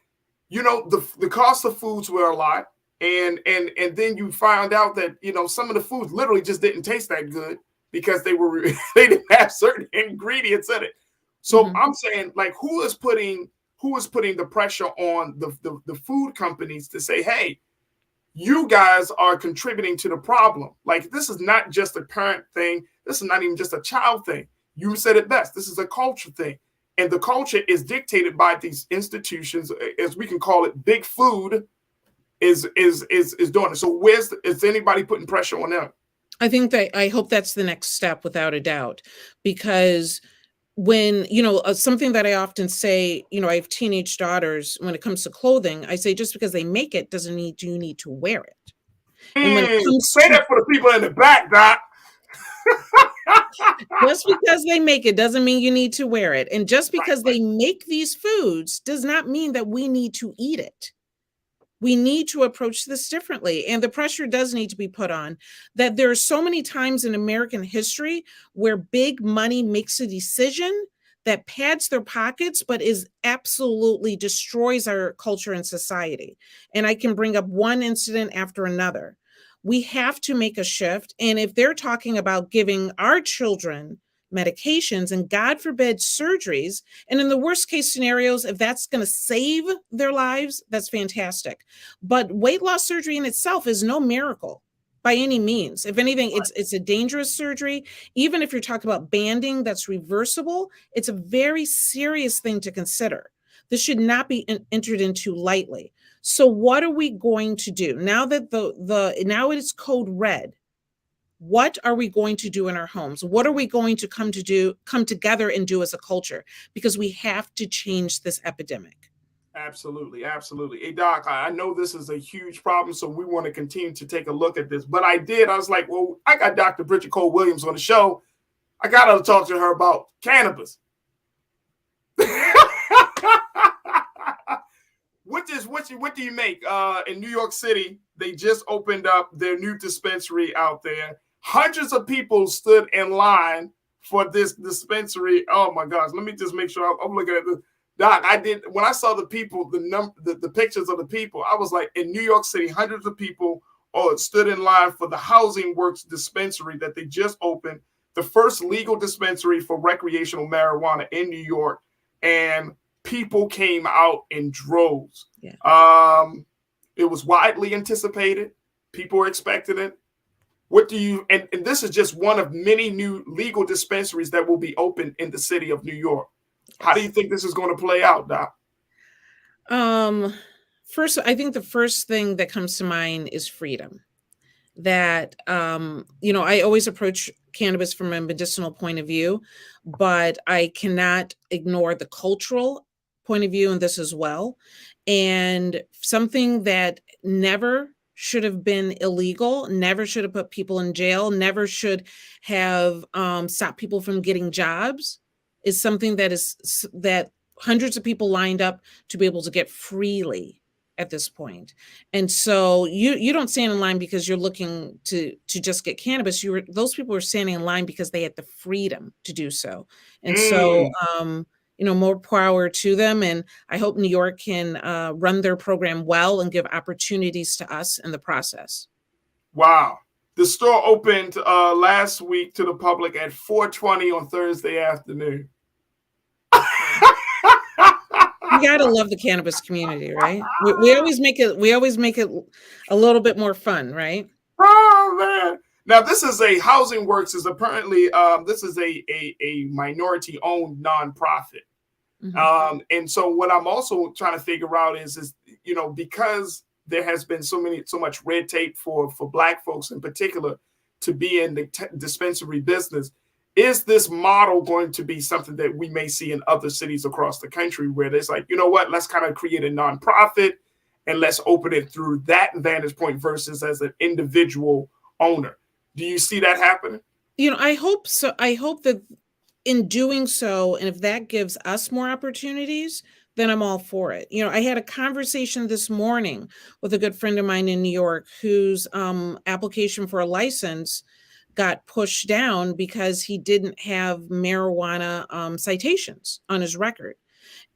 you know, the cost of foods were a lot. And then you found out that, you know, some of the foods literally just didn't taste that good because they didn't have certain ingredients in it. So I'm saying, like, who is putting the pressure on the food companies to say, hey, you guys are contributing to the problem. Like, this is not just a parent thing. This is not even just a child thing. You said it best. This is a culture thing. And the culture is dictated by these institutions, as we can call it. Big food is doing it. So is anybody putting pressure on them? I hope that's the next step, without a doubt, because when, you know, something that I often say, you know, I have teenage daughters. When it comes to clothing, I say, just because they make it doesn't mean you need to wear it. And when it comes say that for the people in the back, Doc. Just because they make it doesn't mean you need to wear it. And just because they make these foods does not mean that we need to eat it. We need to approach this differently. And the pressure does need to be put on that. There are so many times in American history where big money makes a decision that pads their pockets, but is absolutely destroys our culture and society. And I can bring up one incident after another. We have to make a shift. And if they're talking about giving our children medications and, God forbid, surgeries, and in the worst case scenarios, if that's going to save their lives, that's fantastic. But weight loss surgery in itself is no miracle by any means. If anything, it's a dangerous surgery. Even if you're talking about banding that's reversible, it's a very serious thing to consider. This should not be entered into lightly. So what are we going to do now that now it is code red? What are we going to do in our homes? What are we going to come together and do as a culture? Because we have to change this epidemic. Absolutely. Absolutely. Hey, Doc, I know this is a huge problem, so we want to continue to take a look at this. But I was like, well, I got Dr. Bridget Cole Williams on the show. I got to talk to her about cannabis. What do you make? In New York City, they just opened up their new dispensary out there. Hundreds of people stood in line for this dispensary. Oh my gosh! Let me just make sure I'm looking at this. Doc, when I saw the people, the pictures of the people, I was like, in New York City, hundreds of people stood in line for the Housing Works dispensary that they just opened, the first legal dispensary for recreational marijuana in New York, and people came out in droves. Yeah. It was widely anticipated. People were expecting it. And this is just one of many new legal dispensaries that will be open in the city of New York. How do you think this is going to play out, Doc? First, I think the first thing that comes to mind is freedom. That, I always approach cannabis from a medicinal point of view, but I cannot ignore the cultural point of view in this as well. And something that never should have been illegal, never should have put people in jail, never should have stopped people from getting jobs, is something that hundreds of people lined up to be able to get freely at this point. And so you don't stand in line because you're looking to just get cannabis. Those people were standing in line because they had the freedom to do so. And so more power to them. And I hope New York can run their program well and give opportunities to us in the process. Wow. The store opened last week to the public at 4:20 on Thursday afternoon. You gotta love the cannabis community, right? We always make it a little bit more fun, right? man. Now, this is a Housing Works is apparently this is a minority owned nonprofit. And so what I'm also trying to figure out is because there has been so much red tape for Black folks in particular to be in the dispensary business, is this model going to be something that we may see in other cities across the country where there's like, you know what, let's kind of create a nonprofit and let's open it through that vantage point versus as an individual owner? Do you see that happening? I hope so. I hope that in doing so, and if that gives us more opportunities, then I'm all for it. I had a conversation this morning with a good friend of mine in New York whose application for a license got pushed down because he didn't have marijuana citations on his record.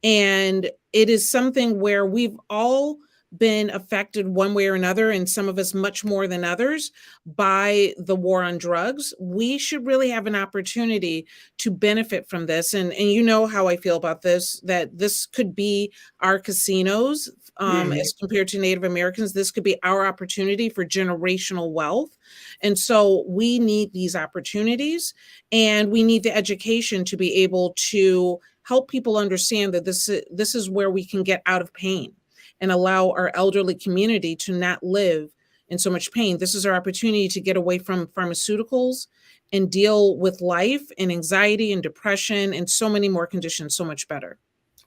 And it is something where we've all been affected one way or another, and some of us much more than others, by the war on drugs. We should really have an opportunity to benefit from this. And you know how I feel about this, that this could be our casinos as compared to Native Americans. This could be our opportunity for generational wealth. And so we need these opportunities, and we need the education to be able to help people understand that this is where we can get out of pain and allow our elderly community to not live in so much pain. This is our opportunity to get away from pharmaceuticals and deal with life and anxiety and depression and so many more conditions so much better.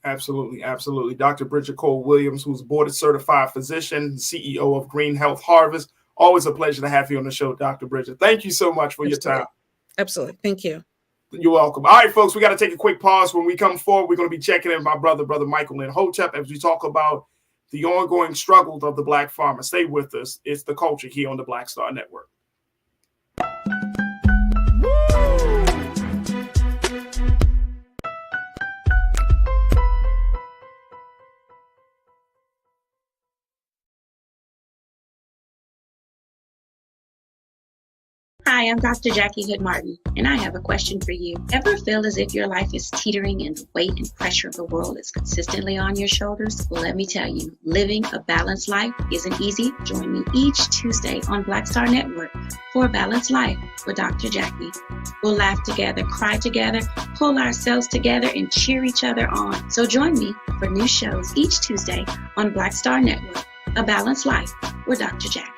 Absolutely. Absolutely. Dr. Bridget Cole-Williams, who's board certified physician, CEO of Green Health Harvest. Always a pleasure to have you on the show, Dr. Bridget. Thank you so much for your time. Absolutely. Thank you. You're welcome. All right, folks, we got to take a quick pause. When we come forward, we're going to be checking in with my brother Michael and Hotep, as we talk about the ongoing struggles of the Black farmer. Stay with us. It's The Culture here on the Black Star Network. Hi, I'm Dr. Jackie Hood Martin, and I have a question for you. Ever feel as if your life is teetering and the weight and pressure of the world is consistently on your shoulders? Well, let me tell you, living a balanced life isn't easy. Join me each Tuesday on Black Star Network for A Balanced Life with Dr. Jackie. We'll laugh together, cry together, pull ourselves together, and cheer each other on. So join me for new shows each Tuesday on Black Star Network, A Balanced Life with Dr. Jackie.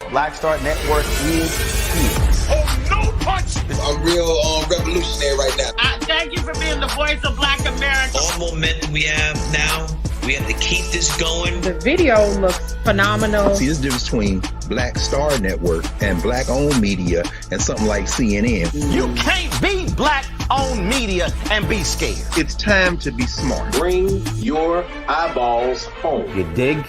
Black Star Network is here. Oh, no punch! I'm real revolutionary right now. Thank you for being the voice of Black America. All momentum we have now, we have to keep this going. The video looks phenomenal. See, there's a difference between Black Star Network and Black-owned media and something like CNN. You can't be Black-owned media and be scared. It's time to be smart. Bring your eyeballs home. You dig?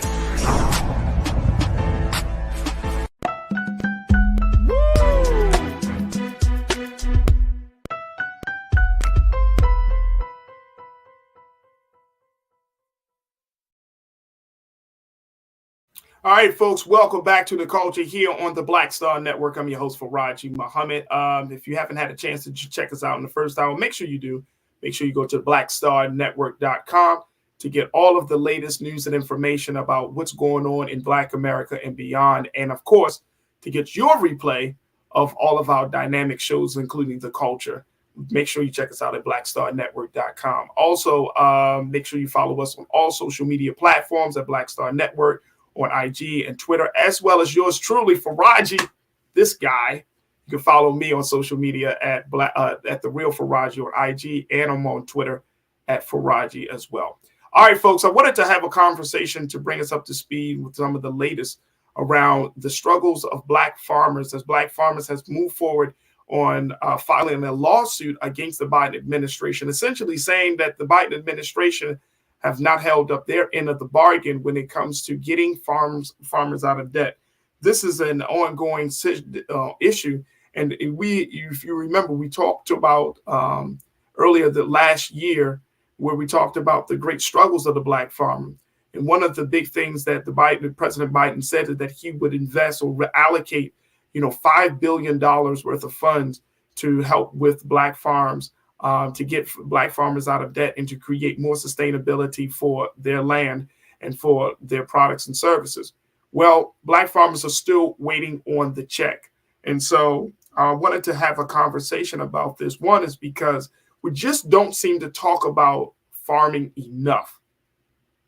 All right, folks, welcome back to The Culture here on the Black Star Network. I'm your host, Farajii Muhammad. If you haven't had a chance to check us out in the first hour, make sure you do. Make sure you go to blackstarnetwork.com to get all of the latest news and information about what's going on in Black America and beyond. And, of course, to get your replay of all of our dynamic shows, including The Culture, make sure you check us out at blackstarnetwork.com. Also, make sure you follow us on all social media platforms at Black Star Network, on IG and Twitter, as well as yours truly, Farajii, this guy. You can follow me on social media at The Real Farajii on IG, and I'm on Twitter at Farajii as well. All right, folks, I wanted to have a conversation to bring us up to speed with some of the latest around the struggles of Black farmers, as Black farmers has moved forward on filing a lawsuit against the Biden administration, essentially saying that the Biden administration have not held up their end of the bargain when it comes to getting farmers out of debt. This is an ongoing issue. And if you remember, we talked about earlier the last year where we talked about the great struggles of the Black farmer. And one of the big things that President Biden said is that he would invest or allocate, $5 billion worth of funds to help with Black farms to get Black farmers out of debt and to create more sustainability for their land and for their products and services. Well, Black farmers are still waiting on the check. And so I wanted to have a conversation about this. One is because we just don't seem to talk about farming enough.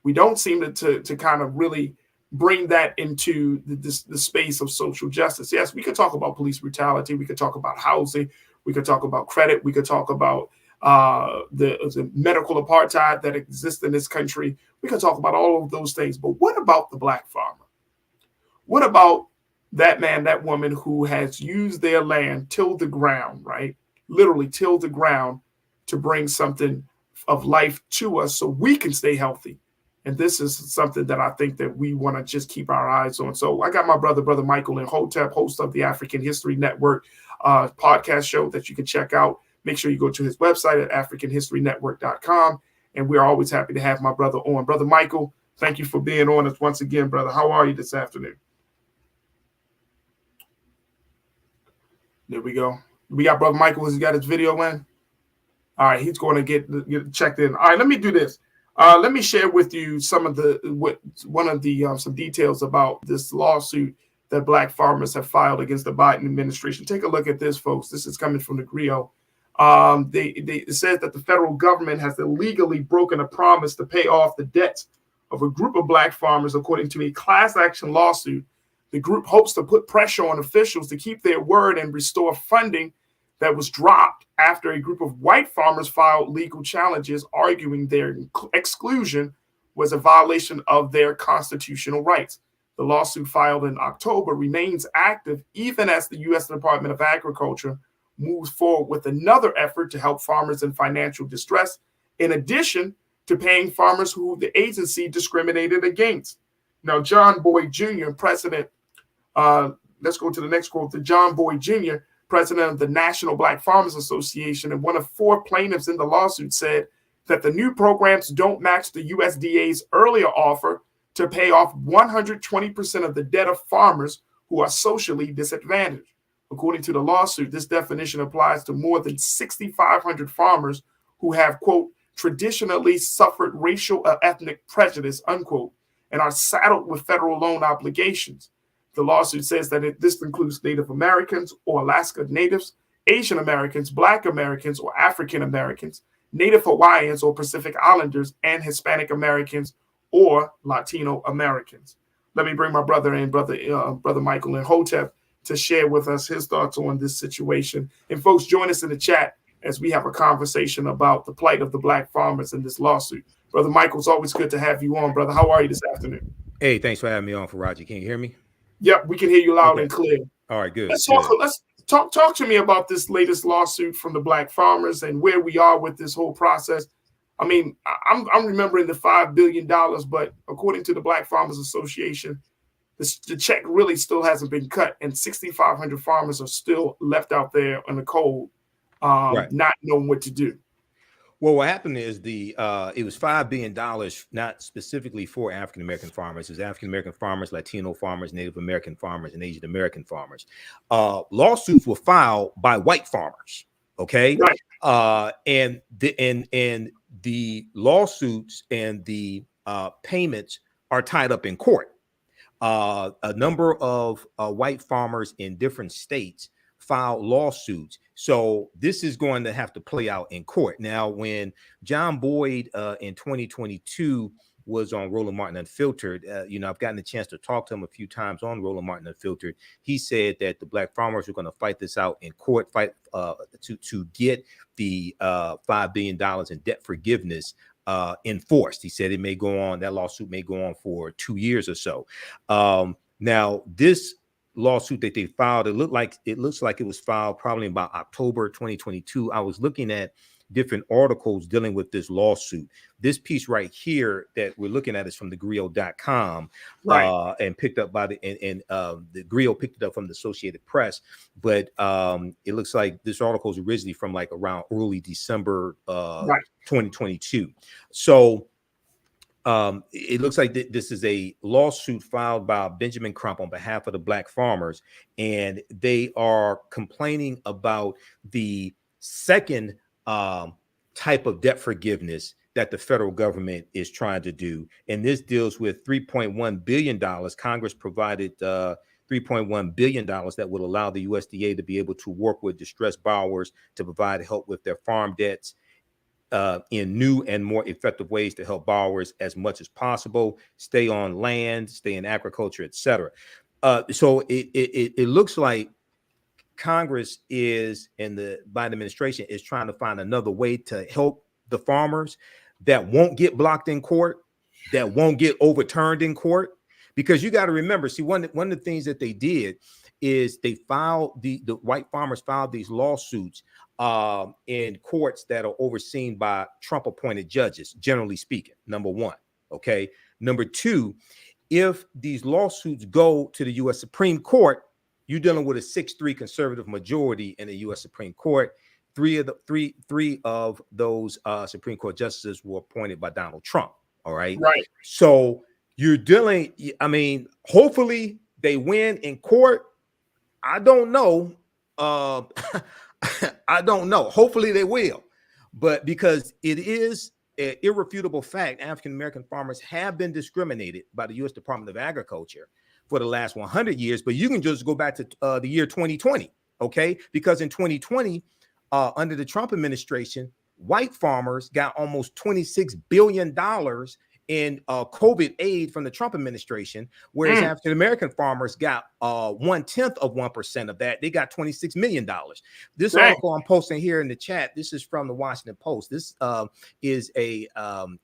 We don't seem to kind of really bring that into the space of social justice. Yes, we could talk about police brutality. We could talk about housing. We could talk about credit. We could talk about the medical apartheid that exists in this country. We could talk about all of those things. But what about the Black farmer? What about that man, that woman who has used their land, tilled the ground, right? Literally tilled the ground to bring something of life to us so we can stay healthy. And this is something that I think that we want to just keep our eyes on. So I got my brother Michael in Hotep, host of the African History Network podcast show that you can check out. Make sure you go to his website at africanhistorynetwork.com. And we're always happy to have my brother on. Brother Michael, thank you for being on us once again, brother. How are you this afternoon? There we go. We got brother Michael. Has he got his video in? All right, he's going to get checked in. All right, let me do this. Let me share with you some details about this lawsuit that Black farmers have filed against the Biden administration. Take a look at this, folks. This is coming from the Griot. It says that the federal government has illegally broken a promise to pay off the debts of a group of Black farmers, according to a class action lawsuit. The group hopes to put pressure on officials to keep their word and restore funding that was dropped after a group of white farmers filed legal challenges arguing their exclusion was a violation of their constitutional rights. The lawsuit filed in October remains active even as the U.S. Department of Agriculture moves forward with another effort to help farmers in financial distress, in addition to paying farmers who the agency discriminated against. Now, John Boyd Jr., president, let's go to the next quote. The John Boyd Jr., president of the National Black Farmers Association and one of 4 plaintiffs in the lawsuit, said that the new programs don't match the USDA's earlier offer to pay off 120% of the debt of farmers who are socially disadvantaged. According to the lawsuit, this definition applies to more than 6,500 farmers who have, quote, traditionally suffered racial or ethnic prejudice, unquote, and are saddled with federal loan obligations. The lawsuit says that this includes Native Americans or Alaska Natives, Asian Americans, Black Americans or African Americans, Native Hawaiians or Pacific Islanders, and Hispanic Americans or Latino Americans. Let me bring my brother in, brother Michael in Hotep, to share with us his thoughts on this situation. And folks, join us in the chat as we have a conversation about the plight of the Black farmers in this lawsuit. Brother Michael, it's always good to have you on, brother. How are you this afternoon? Hey, thanks for having me on, Farajii. Can you hear me? Yep, we can hear you loud and clear. All right, good. Let's talk to me about this latest lawsuit from the Black farmers and where we are with this whole process. I mean, I'm remembering the $5 billion, but according to the Black Farmers Association, the check really still hasn't been cut, and 6,500 farmers are still left out there in the cold, not knowing what to do. Well, what happened is it was $5 billion, not specifically for African American farmers. It was African American farmers, Latino farmers, Native American farmers, and Asian American farmers. Lawsuits were filed by white farmers. Okay, right. And the lawsuits and the payments are tied up in court. A number of white farmers in different states filed lawsuits. So this is going to have to play out in court. Now, when John Boyd in 2022 was on Roland Martin Unfiltered, I've gotten a chance to talk to him a few times on Roland Martin Unfiltered. He said that the Black farmers are going to fight this out in court, to get the $5 billion in debt forgiveness enforced. He said that lawsuit may go on for 2 years or so. Now, this lawsuit that they filed, it looks like it was filed probably about October 2022. I was looking at different articles dealing with this lawsuit. This piece right here that we're looking at is from thegriot.com, right, and picked up by the Griot picked it up from the Associated Press. But it looks like this article is originally from like around early December 2022. So it looks like this is a lawsuit filed by Benjamin Crump on behalf of the Black farmers, and they are complaining about the second type of debt forgiveness that the federal government is trying to do. And this deals with $3.1 billion. Congress provided $3.1 billion that would allow the USDA to be able to work with distressed borrowers to provide help with their farm debts in new and more effective ways to help borrowers as much as possible, stay on land, stay in agriculture, etc. So it looks like Congress is, and the Biden administration is trying to find another way to help the farmers that won't get blocked in court, that won't get overturned in court. Because you got to remember, see, one of the things that they did is they filed, the white farmers filed these lawsuits in courts that are overseen by Trump appointed judges, generally speaking, number one. Okay. Number two, if these lawsuits go to the U.S. Supreme Court, you're dealing with a 6-3 conservative majority in the U.S. Supreme Court. Three of those Supreme Court justices were appointed by Donald Trump. All right. Right. So you're dealing, I mean, hopefully they win in court. I don't know. I don't know. Hopefully they will. But because it is an irrefutable fact, African-American farmers have been discriminated by the U.S. Department of Agriculture for the last 100 years. But you can just go back to the year 2020. Okay. Because in 2020, under the Trump administration, white farmers got almost $26 billion in COVID aid from the Trump administration, whereas African-American farmers got 1/10 of 1% of that. They got $26 million. This article I'm posting here in the chat, this is from the Washington Post. This is a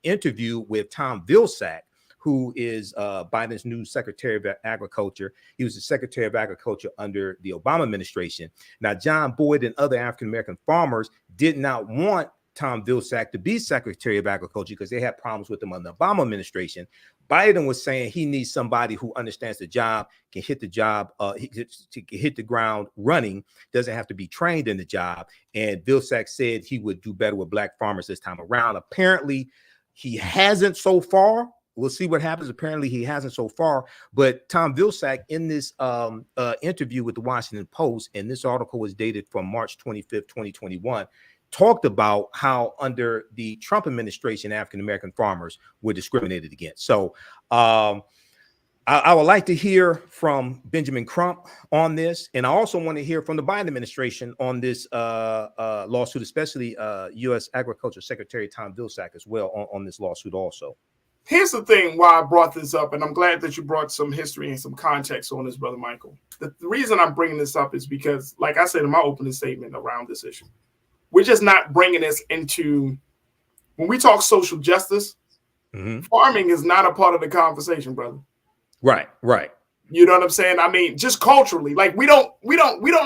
interview with Tom Vilsack, who is Biden's new Secretary of Agriculture. He was the Secretary of Agriculture under the Obama administration. Now, John Boyd and other African-American farmers did not want Tom Vilsack to be Secretary of Agriculture because they had problems with him under the Obama administration. Biden was saying he needs somebody who understands the job, can hit the job, hit the ground running, doesn't have to be trained in the job. And Vilsack said he would do better with black farmers this time around. Apparently, he hasn't so far. We'll see what happens. Apparently, he hasn't so far. But Tom Vilsack, in this interview with the Washington Post, and this article was dated from March 25th, 2021, talked about how under the Trump administration, African-American farmers were discriminated against. So I would like to hear from Benjamin Crump on this. And I also want to hear from the Biden administration on this lawsuit, especially U.S. Agriculture Secretary Tom Vilsack as well on this lawsuit also. Here's the thing why I brought this up, and I'm glad that you brought some history and some context on this, Brother Michael. The reason I'm bringing this up is because, like I said in my opening statement around this issue, we're just not bringing this into, when we talk social justice, farming is not a part of the conversation, brother. Right. You know what I'm saying? I mean, just culturally, like we don't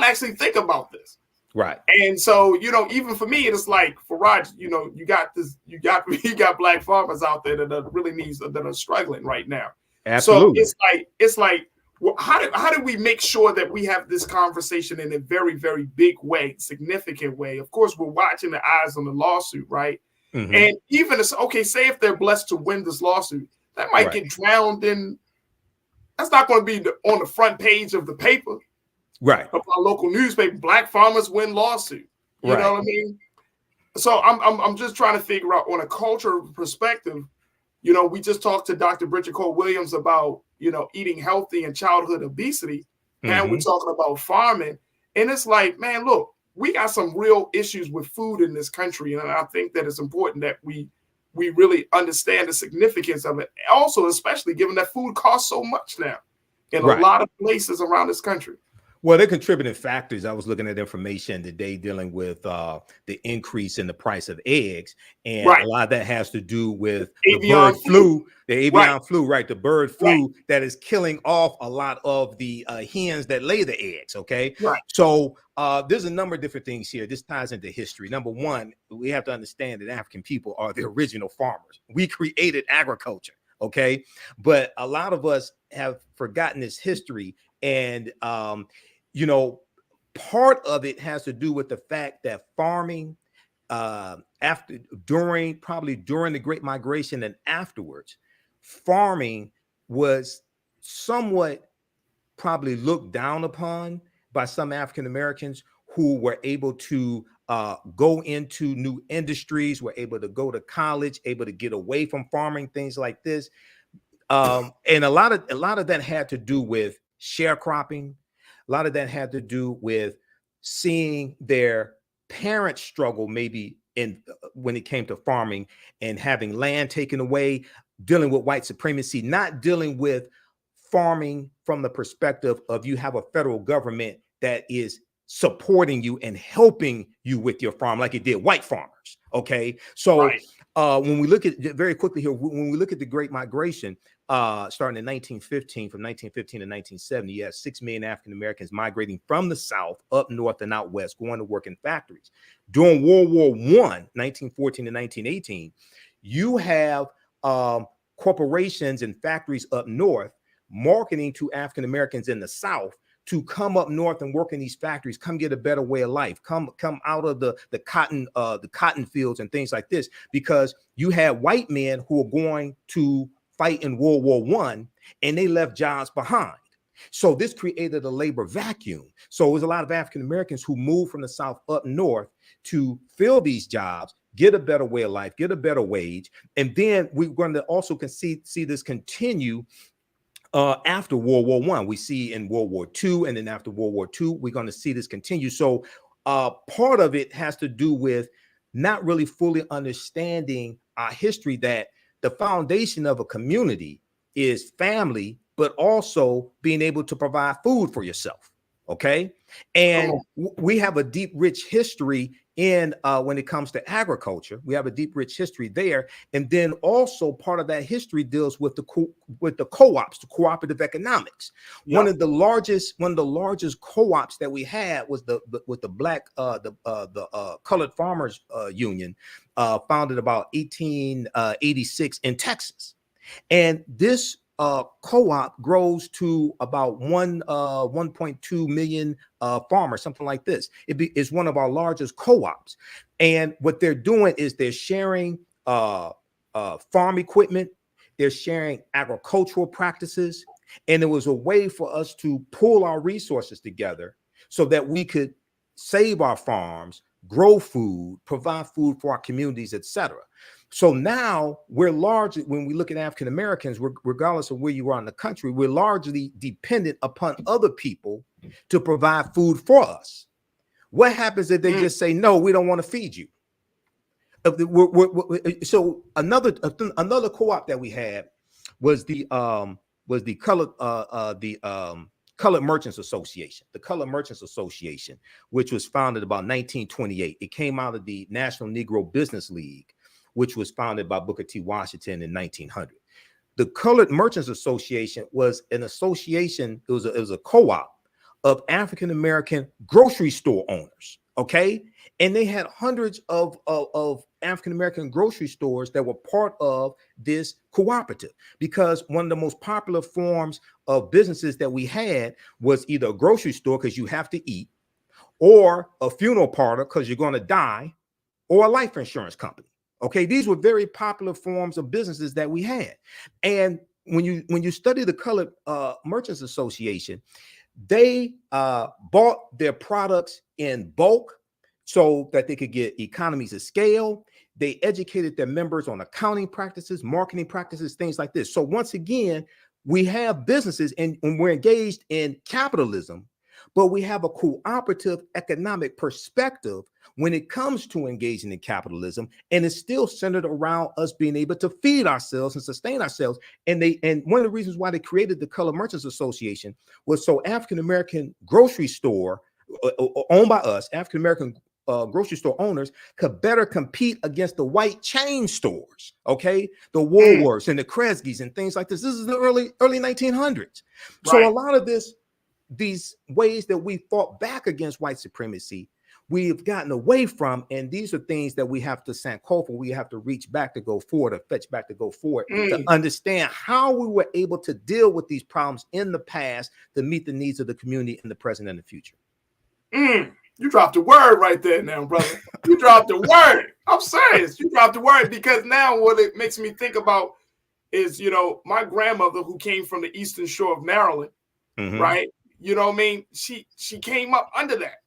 actually think about this. Right. And so, you know, even for me, it's like, Farajii, you know, you got black farmers out there that are struggling right now. Absolutely. So it's like, well, how do we make sure that we have this conversation in a very, very big way, significant way? Of course, we're watching the eyes on the lawsuit, right? And even say if they're blessed to win this lawsuit, that might get drowned in. That's not going to be on the front page of the paper, right? Of our local newspaper. Black farmers win lawsuit. You know what I mean? So I'm just trying to figure out on a cultural perspective. You know, we just talked to Dr. Bridget Cole Williams about, you know, eating healthy and childhood obesity. Now we're talking about farming. And it's like, man, look, we got some real issues with food in this country. And I think that it's important that we really understand the significance of it. Also, especially given that food costs so much now in a lot of places around this country. Well, they're contributing factors. I was looking at information today dealing with the increase in the price of eggs. And a lot of that has to do with the bird flu, the avian flu, the bird flu that is killing off a lot of the hens that lay the eggs. Okay. So there's a number of different things here. This ties into history. Number one, we have to understand that African people are the original farmers. We created agriculture. Okay. But a lot of us have forgotten this history. And, you know, part of it has to do with the fact that farming during the Great Migration and afterwards, farming was somewhat probably looked down upon by some African Americans who were able to go into new industries, were able to go to college, able to get away from farming, things like this. And a lot of that had to do with sharecropping. A lot of that had to do with seeing their parents struggle, maybe when it came to farming and having land taken away, dealing with white supremacy, not dealing with farming from the perspective of you have a federal government that is supporting you and helping you with your farm like it did white farmers. Okay, so when we look at very quickly here, when we look at the Great Migration, starting in 1915, from 1915 to 1970, you had 6 million African Americans migrating from the South up north and out west, going to work in factories. During World War I, 1914 to 1918, you have corporations and factories up north marketing to African Americans in the South to come up north and work in these factories, come get a better way of life, come out of the cotton fields and things like this, because you had white men who were going to fight in World War I and they left jobs behind. So this created a labor vacuum. So it was a lot of African Americans who moved from the South up north to fill these jobs, get a better way of life, get a better wage. And then we're going to also see this continue after World War I. We see in World War II, and then after World War II, we're going to see this continue. So part of it has to do with not really fully understanding our history, that the foundation of a community is family, but also being able to provide food for yourself. Okay. And we have a deep, rich history in when it comes to agriculture. We have a deep, rich history there. And then also part of that history deals with the co-ops, the cooperative economics. Yep. One of the largest co-ops that we had was the Black Colored Farmers Union, founded about 1886 in Texas. And this co-op grows to about 1.2 million farmers, something like this. It's one of our largest co-ops. And what they're doing is they're sharing farm equipment, they're sharing agricultural practices, and it was a way for us to pull our resources together so that we could save our farms, grow food, provide food for our communities, etc. So now we're largely, when we look at African Americans, regardless of where you are in the country, we're largely dependent upon other people to provide food for us. What happens if they just say, no, we don't want to feed you? So another co-op that we had was the Colored Merchants Association, the Colored Merchants Association, which was founded about 1928. It came out of the National Negro Business League, which was founded by Booker T. Washington in 1900. The Colored Merchants Association was an association, it was a co-op of African-American grocery store owners, okay? And they had hundreds of African-American grocery stores that were part of this cooperative, because one of the most popular forms of businesses that we had was either a grocery store, because you have to eat, or a funeral parlor, because you're going to die, or a life insurance company. Okay, these were very popular forms of businesses that we had. And when you study the Colored Merchants Association, they bought their products in bulk so that they could get economies of scale. They educated their members on accounting practices, marketing practices, things like this. So once again, we have businesses and we're engaged in capitalism, but we have a cooperative economic perspective when it comes to engaging in capitalism, and it's still centered around us being able to feed ourselves and sustain ourselves. And one of the reasons why they created the Colored Merchants Association was so African-American grocery store owned by us, African-American grocery store owners, could better compete against the white chain stores, okay? The Woolworths and the Kresge's and things like this. This is the early 1900s. Right. So a lot of these ways that we fought back against white supremacy, we've gotten away from, and these are things that we have to sankofa, we have to reach back to go forward, or fetch back to go forward, to understand how we were able to deal with these problems in the past to meet the needs of the community in the present and the future. You dropped a word right there now, brother. You dropped a word. I'm serious. You dropped a word, because now what it makes me think about is, my grandmother, who came from the Eastern Shore of Maryland, right? You know what I mean? She came up under that.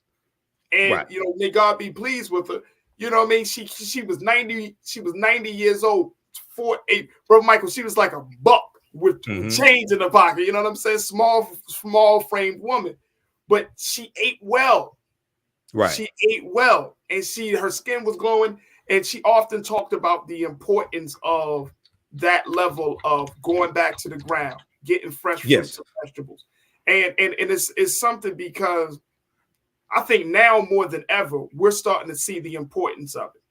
And may God be pleased with her. You know what I mean? She was 90 years old. Brother Michael, she was like a buck with chains in the pocket. You know what I'm saying? Small framed woman, but she ate well. Right. She ate well, and her skin was glowing. And she often talked about the importance of that level of going back to the ground, getting fresh fruits and vegetables, and it's something because I think now more than ever we're starting to see the importance of it.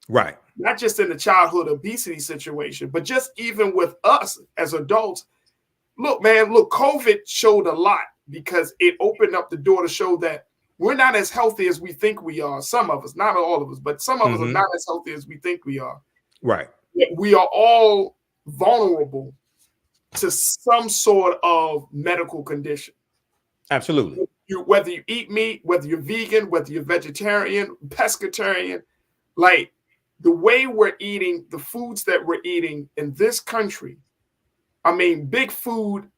Right. Not just in the childhood obesity situation, but just even with us as adults. Look, COVID showed a lot because it opened up the door to show that we're not as healthy as we think we are. Some of us, not all of us, but some of us are not as healthy as we think we are. Right. We are all vulnerable to some sort of medical condition. Absolutely. Whether you eat meat, whether you're vegan, whether you're vegetarian, pescatarian, like the way we're eating, the foods that we're eating in this country, I mean, big food,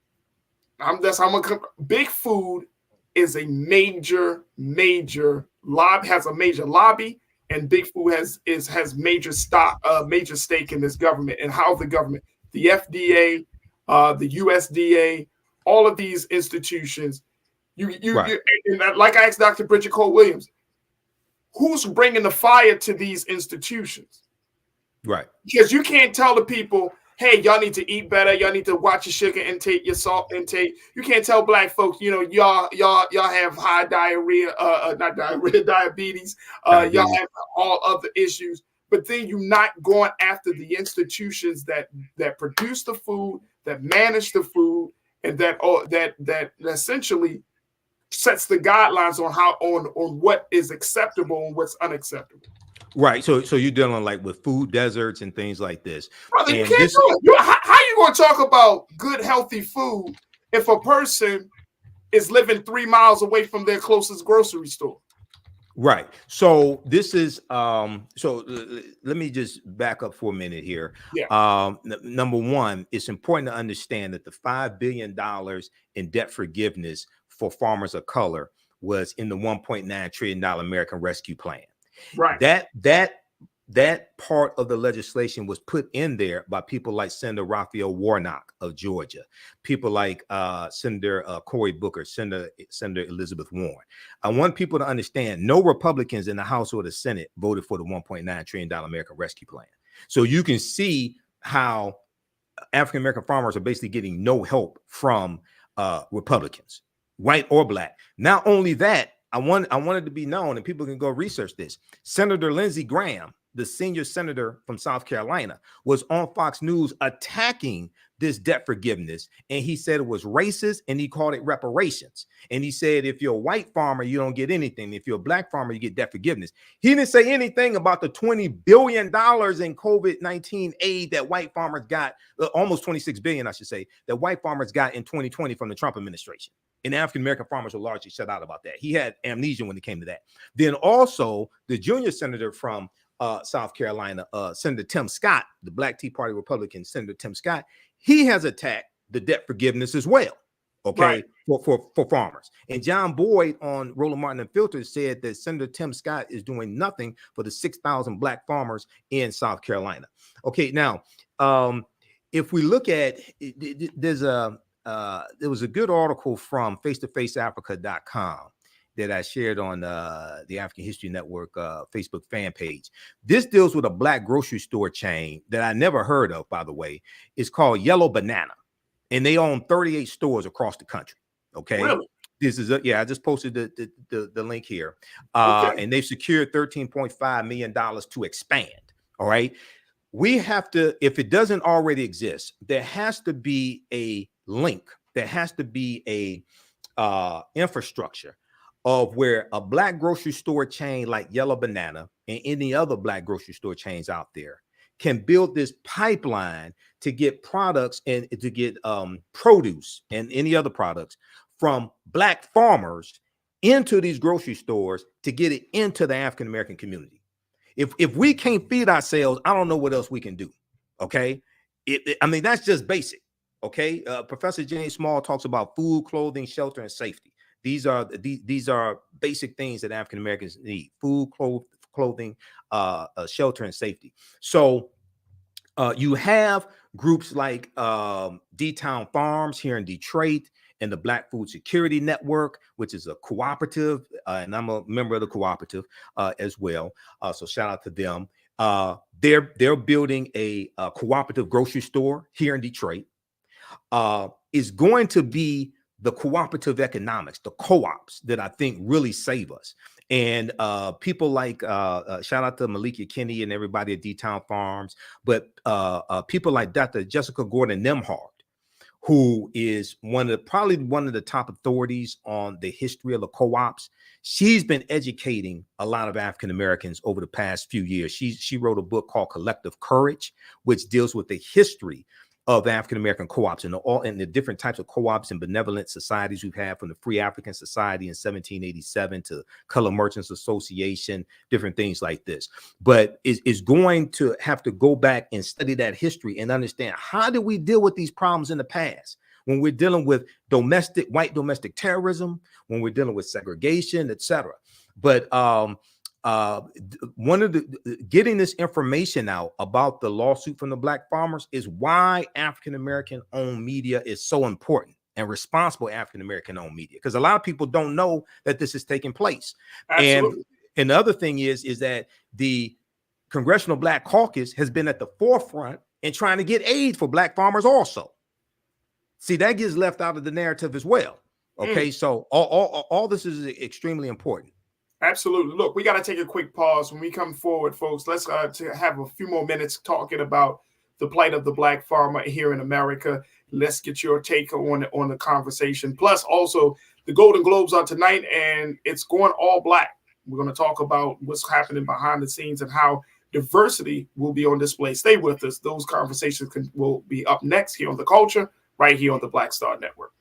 big food is a major lobby, has a major lobby, and big food has major stake in this government and how the government, the FDA, the USDA, all of these institutions, like I asked Dr. Bridget Cole Williams, who's bringing the fire to these institutions? Right. Because you can't tell the people, hey, y'all need to eat better. Y'all need to watch your sugar intake, your salt intake. You can't tell black folks, y'all have high diarrhea, not diarrhea, diabetes. Y'all have all other issues. But then you're not going after the institutions that produce the food, that manage the food, and that essentially sets the guidelines on what is acceptable and what's unacceptable. Right. So you're dealing like with food deserts and things like this. Brother, you can't do it. How you going to talk about good, healthy food if a person is living 3 miles away from their closest grocery store? Right. So this is let me just back up for a minute here. Yeah. Number one, it's important to understand that the $5 billion in debt forgiveness for farmers of color was in the $1.9 trillion American Rescue Plan. Right. That part of the legislation was put in there by people like Senator Raphael Warnock of Georgia, people like Senator Cory Booker, Senator Elizabeth Warren. I want people to understand no Republicans in the House or the Senate voted for the $1.9 trillion American Rescue Plan. So you can see how African-American farmers are basically getting no help from Republicans, white or black. Not only that, I wanted to be known, and people can go research this. Senator Lindsey Graham, the senior senator from South Carolina, was on Fox News attacking this debt forgiveness. And he said it was racist and he called it reparations. And he said, if you're a white farmer, you don't get anything. If you're a black farmer, you get debt forgiveness. He didn't say anything about the $20 billion in COVID-19 aid that white farmers got, almost 26 billion, I should say, that white farmers got in 2020 from the Trump administration. And African-American farmers were largely shut out about that. He had amnesia when it came to that. Then also the junior senator from South Carolina, Senator Tim Scott, the Black Tea Party Republican, Senator Tim Scott, he has attacked the debt forgiveness as well, okay, right, for farmers. And John Boyd on Roland Martin Unfiltered said that Senator Tim Scott is doing nothing for the 6,000 black farmers in South Carolina. Okay, now, if we look at, there was a good article from face-to-faceafrica.com that I shared on the African History Network Facebook fan page. This deals with a black grocery store chain that I never heard of, by the way. It's called Yellow Banana, and they own 38 stores across the country. Okay. Really? This is I just posted the link here. And they've secured $13.5 million to expand. All right. We have to, if it doesn't already exist, there has to be a link. There has to be a infrastructure of where a black grocery store chain like Yellow Banana and any other black grocery store chains out there can build this pipeline to get products and to get produce and any other products from black farmers into these grocery stores to get it into the African-American community. If we can't feed ourselves, I don't know what else we can do. Okay. I mean, that's just basic. Okay. Professor James Small talks about food, clothing, shelter, and safety. These are basic things that African Americans need: food, clothing, shelter, and safety. So you have groups like D-Town Farms here in Detroit, and the Black Food Security Network, which is a cooperative, and I'm a member of the cooperative as well. So shout out to them. They're building a cooperative grocery store here in Detroit. Is going to be the cooperative economics, the co-ops that I think really save us. And people like shout out to Malika Kinney and everybody at D-Town Farms, but people like Dr. Jessica Gordon Nemhard, who is probably one of the top authorities on the history of the co-ops. She's been educating a lot of African Americans over the past few years. She wrote a book called Collective Courage, which deals with the history of African American co-ops and the different types of co-ops and benevolent societies we've had, from the Free African Society in 1787 to Color Merchants Association, different things like this. But is going to have to go back and study that history and understand, how did we deal with these problems in the past when we're dealing with white domestic terrorism, when we're dealing with segregation, etc. But one of the getting this information out about the lawsuit from the Black farmers is why African American owned media is so important, and responsible African American owned media, because a lot of people don't know that this is taking place. Absolutely. And the other thing is that the Congressional Black Caucus has been at the forefront in trying to get aid for Black farmers also. See, that gets left out of the narrative as well. Okay, so all this is extremely important. Absolutely. Look, we got to take a quick pause. When we come forward, folks, let's have a few more minutes talking about the plight of the Black farmer here in America. Let's get your take on the conversation. Plus, also, the Golden Globes are tonight, and it's going all Black. We're going to talk about what's happening behind the scenes and how diversity will be on display. Stay with us. Those conversations will be up next here on The Culture, right here on the Black Star Network.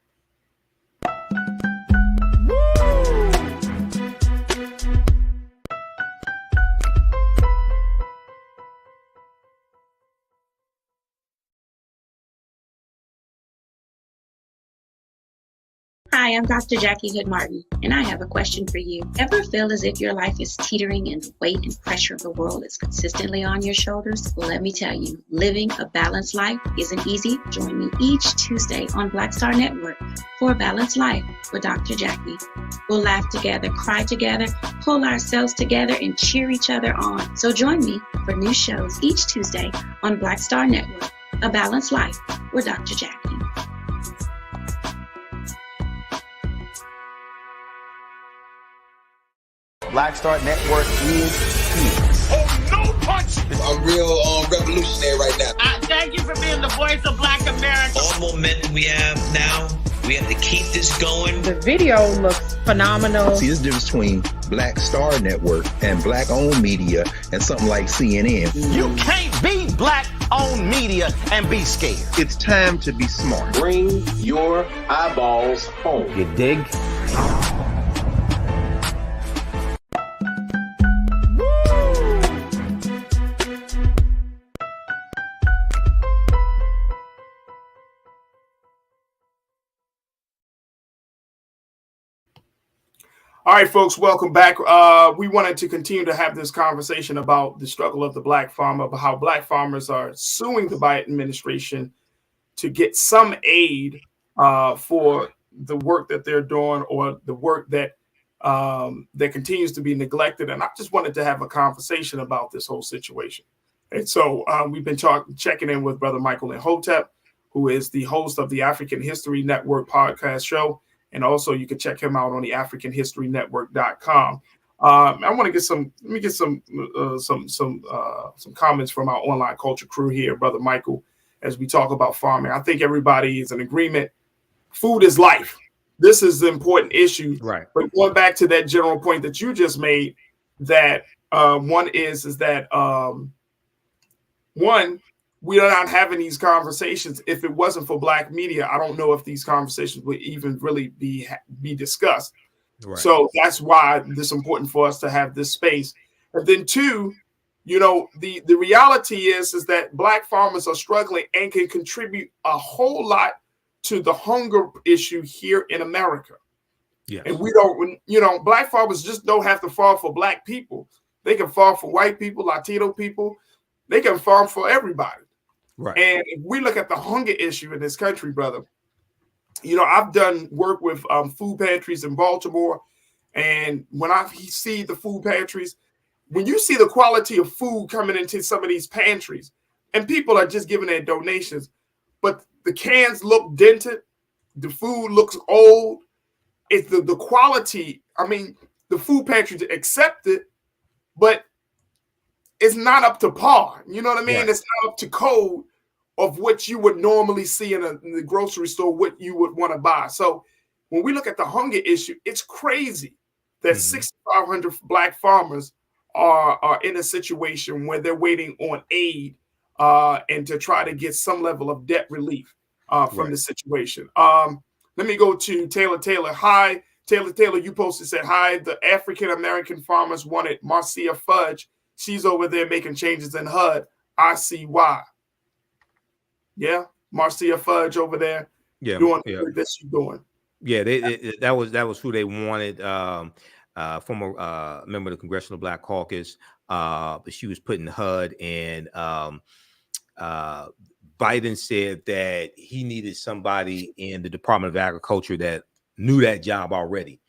Hi, I'm Dr. Jackie Hood Martin, and I have a question for you. Ever feel as if your life is teetering and the weight and pressure of the world is consistently on your shoulders? Well, let me tell you, living a balanced life isn't easy. Join me each Tuesday on Black Star Network for A Balanced Life with Dr. Jackie. We'll laugh together, cry together, pull ourselves together, and cheer each other on. So join me for new shows each Tuesday on Black Star Network, A Balanced Life with Dr. Jackie. Black Star Network is here. Oh, no punch! I'm real revolutionary right now. Thank you for being the voice of Black America. All momentum we have now, we have to keep this going. The video looks phenomenal. See, there's a difference between Black Star Network and Black-owned media and something like CNN. You can't be Black-owned media and be scared. It's time to be smart. Bring your eyeballs home. You dig? All right, folks, welcome back. We wanted to continue to have this conversation about the struggle of the Black farmer, about how Black farmers are suing the Biden administration to get some aid for the work that they're doing, or the work that that continues to be neglected. And I just wanted to have a conversation about this whole situation. And so we've been checking in with Brother Michael Imhotep, who is the host of the African History Network podcast show. And also, you can check him out on the AfricanHistoryNetwork.com. I want to get some comments from our online culture crew here, Brother Michael, as we talk about farming. I think everybody is in agreement. Food is life. This is the important issue. Right. But going back to that general point that you just made, that one is that we are not having these conversations. If it wasn't for Black media, I don't know if these conversations would even really be discussed. Right. So that's why it's important for us to have this space. And then two, you know, the reality is that Black farmers are struggling and can contribute a whole lot to the hunger issue here in America. Yes. And we don't, black farmers just don't have to farm for black people. They can farm for white people, Latino people. They can farm for everybody. Right. And if we look at the hunger issue in this country, brother, I've done work with food pantries in Baltimore. And when I see the food pantries, when you see the quality of food coming into some of these pantries, and people are just giving their donations, but the cans look dented, the food looks old. It's the quality. I mean, the food pantries accept it, but it's not up to par. You know what I mean? Right. It's not up to code of what you would normally see in the grocery store, what you would want to buy. So when we look at the hunger issue, it's crazy that 6,500 black farmers are in a situation where they're waiting on aid and to try to get some level of debt relief from the situation. Let me go to Taylor. Hi, Taylor, you posted, said, hi, the African-American farmers wanted Marcia Fudge. She's over there making changes in HUD. I see why. Yeah, Marcia Fudge over there doing the work that she's doing. Yeah, that was who they wanted. Former member of the Congressional Black Caucus, but she was put in HUD, and Biden said that he needed somebody in the Department of Agriculture that knew that job already.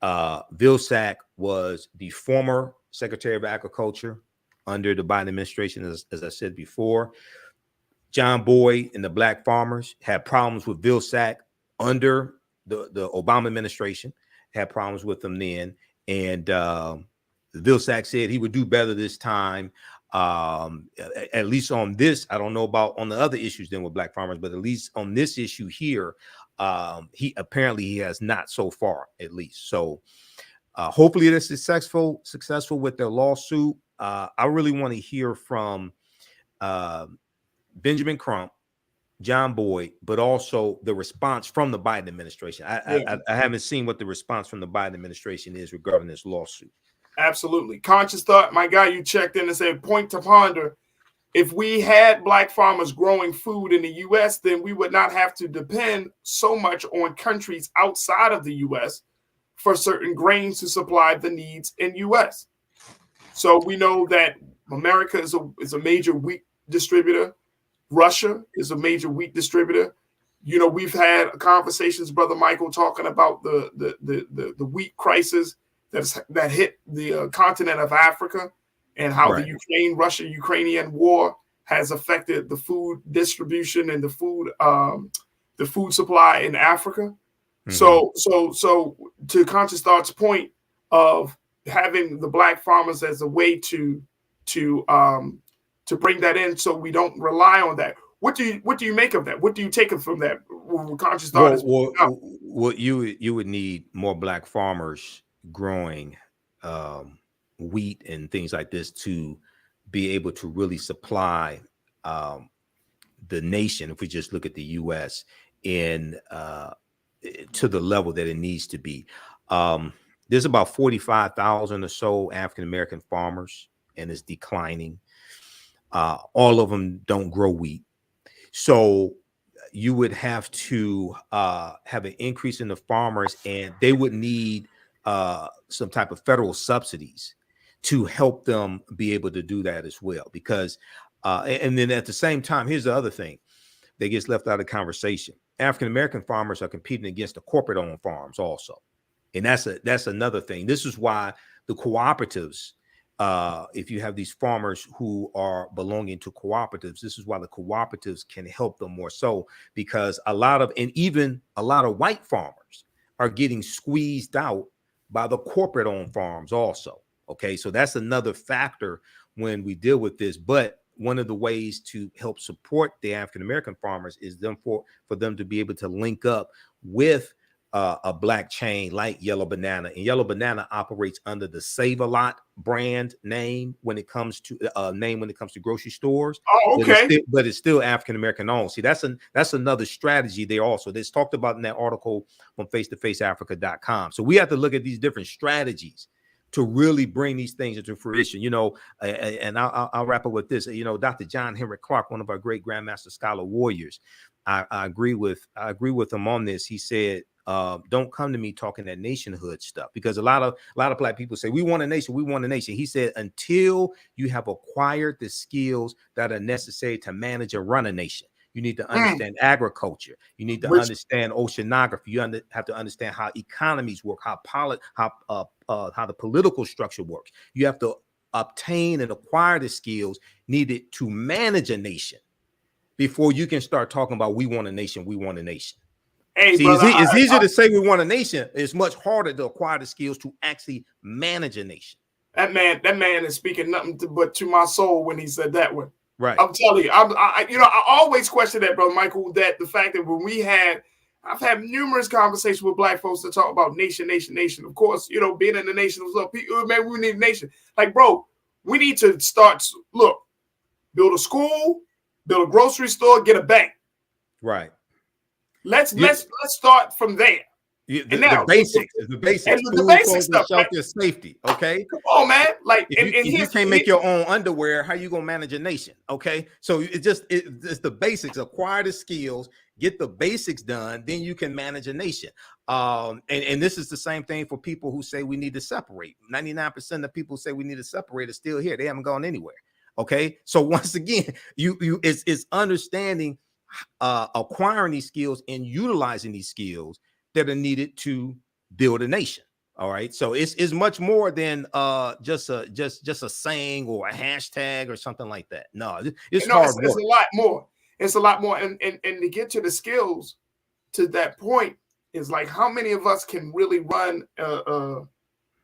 Vilsack was the former Secretary of Agriculture under the Biden administration, as I said before. John Boyd and the black farmers had problems with Vilsack under the Obama administration, had problems with them then. And Vilsack said he would do better this time. At least on this, I don't know about on the other issues then with black farmers, but at least on this issue here, he has not so far, at least. So hopefully they're successful with their lawsuit. I really want to hear from Benjamin Crump, John Boyd, but also the response from the Biden administration. I haven't seen what the response from the Biden administration is regarding this lawsuit. Absolutely. Conscious Thought, my guy, you checked in and said, point to ponder. If we had black farmers growing food in the U.S., then we would not have to depend so much on countries outside of the U.S. for certain grains to supply the needs in U.S. So we know that America is a major wheat distributor. Russia is a major wheat distributor. We've had conversations, Brother Michael, talking about the wheat crisis that hit the continent of Africa, and how the Russia-Ukrainian war has affected the food distribution and the food supply in Africa. So to Conscious Thought's point of having the black farmers as a way to bring that in, so we don't rely on that. What do you make of that? What do you take from that? Conscious Thought what you would need more black farmers growing wheat and things like this to be able to really supply the nation, if we just look at the U.S. in to the level that it needs to be. There's about 45,000 or so African-American farmers, and it's declining. All of them don't grow wheat. So you would have to have an increase in the farmers, and they would need some type of federal subsidies to help them be able to do that as well. Because, and then at the same time, here's the other thing that gets left out of the conversation. African-American farmers are competing against the corporate-owned farms also. And that's another thing. This is why the cooperatives, if you have these farmers who are belonging to cooperatives, this is why the cooperatives can help them more so, because even a lot of white farmers are getting squeezed out by the corporate-owned farms also. Okay, so that's another factor when we deal with this. But one of the ways to help support the African-American farmers is for them to be able to link up with a black chain like Yellow Banana. And Yellow Banana operates under the Save-A-Lot brand name when it comes to grocery stores. Oh, okay. But it's still African-American owned. See, that's another strategy there also. That's talked about in that article on face-to-faceafrica.com. So we have to look at these different strategies to really bring these things into fruition, and I'll wrap up with this. Dr. John Henrik Clark, one of our great Grandmaster Scholar warriors, I agree with him on this. He said don't come to me talking that nationhood stuff, because a lot of black people say we want a nation, we want a nation. He said until you have acquired the skills that are necessary to manage and run a nation. You need to understand agriculture. You need to understand oceanography. You have to understand how economies work, how the political structure works. You have to obtain and acquire the skills needed to manage a nation before you can start talking about we want a nation, we want a nation. Hey, see, brother, it's easier to say we want a nation. It's much harder to acquire the skills to actually manage a nation. That man is speaking nothing but to my soul when he said that one. Right. I'm telling you, I always question that, brother Michael, that the fact that when I've had numerous conversations with black folks to talk about nation. Of course, being in the nation was up. People, man, we need a nation. Like, bro, we need to build a school, build a grocery store, get a bank. Right. Let's start from there. The basics. And the basic stuff, shelter, safety. Okay. Come on, man. Like, if you can't make your own underwear, how you gonna manage a nation? Okay. So it's the basics. Acquire the skills, get the basics done, then you can manage a nation. And this is the same thing for people who say we need to separate. 99% of people who say we need to separate are still here. They haven't gone anywhere. Okay. So once again, it's understanding, acquiring these skills and utilizing these skills that are needed to build a nation. All right. So it's much more than just a saying or a hashtag or something like that. No, it's hard work. It's a lot more. It's a lot more. And to get to the skills to that point is like, how many of us can really run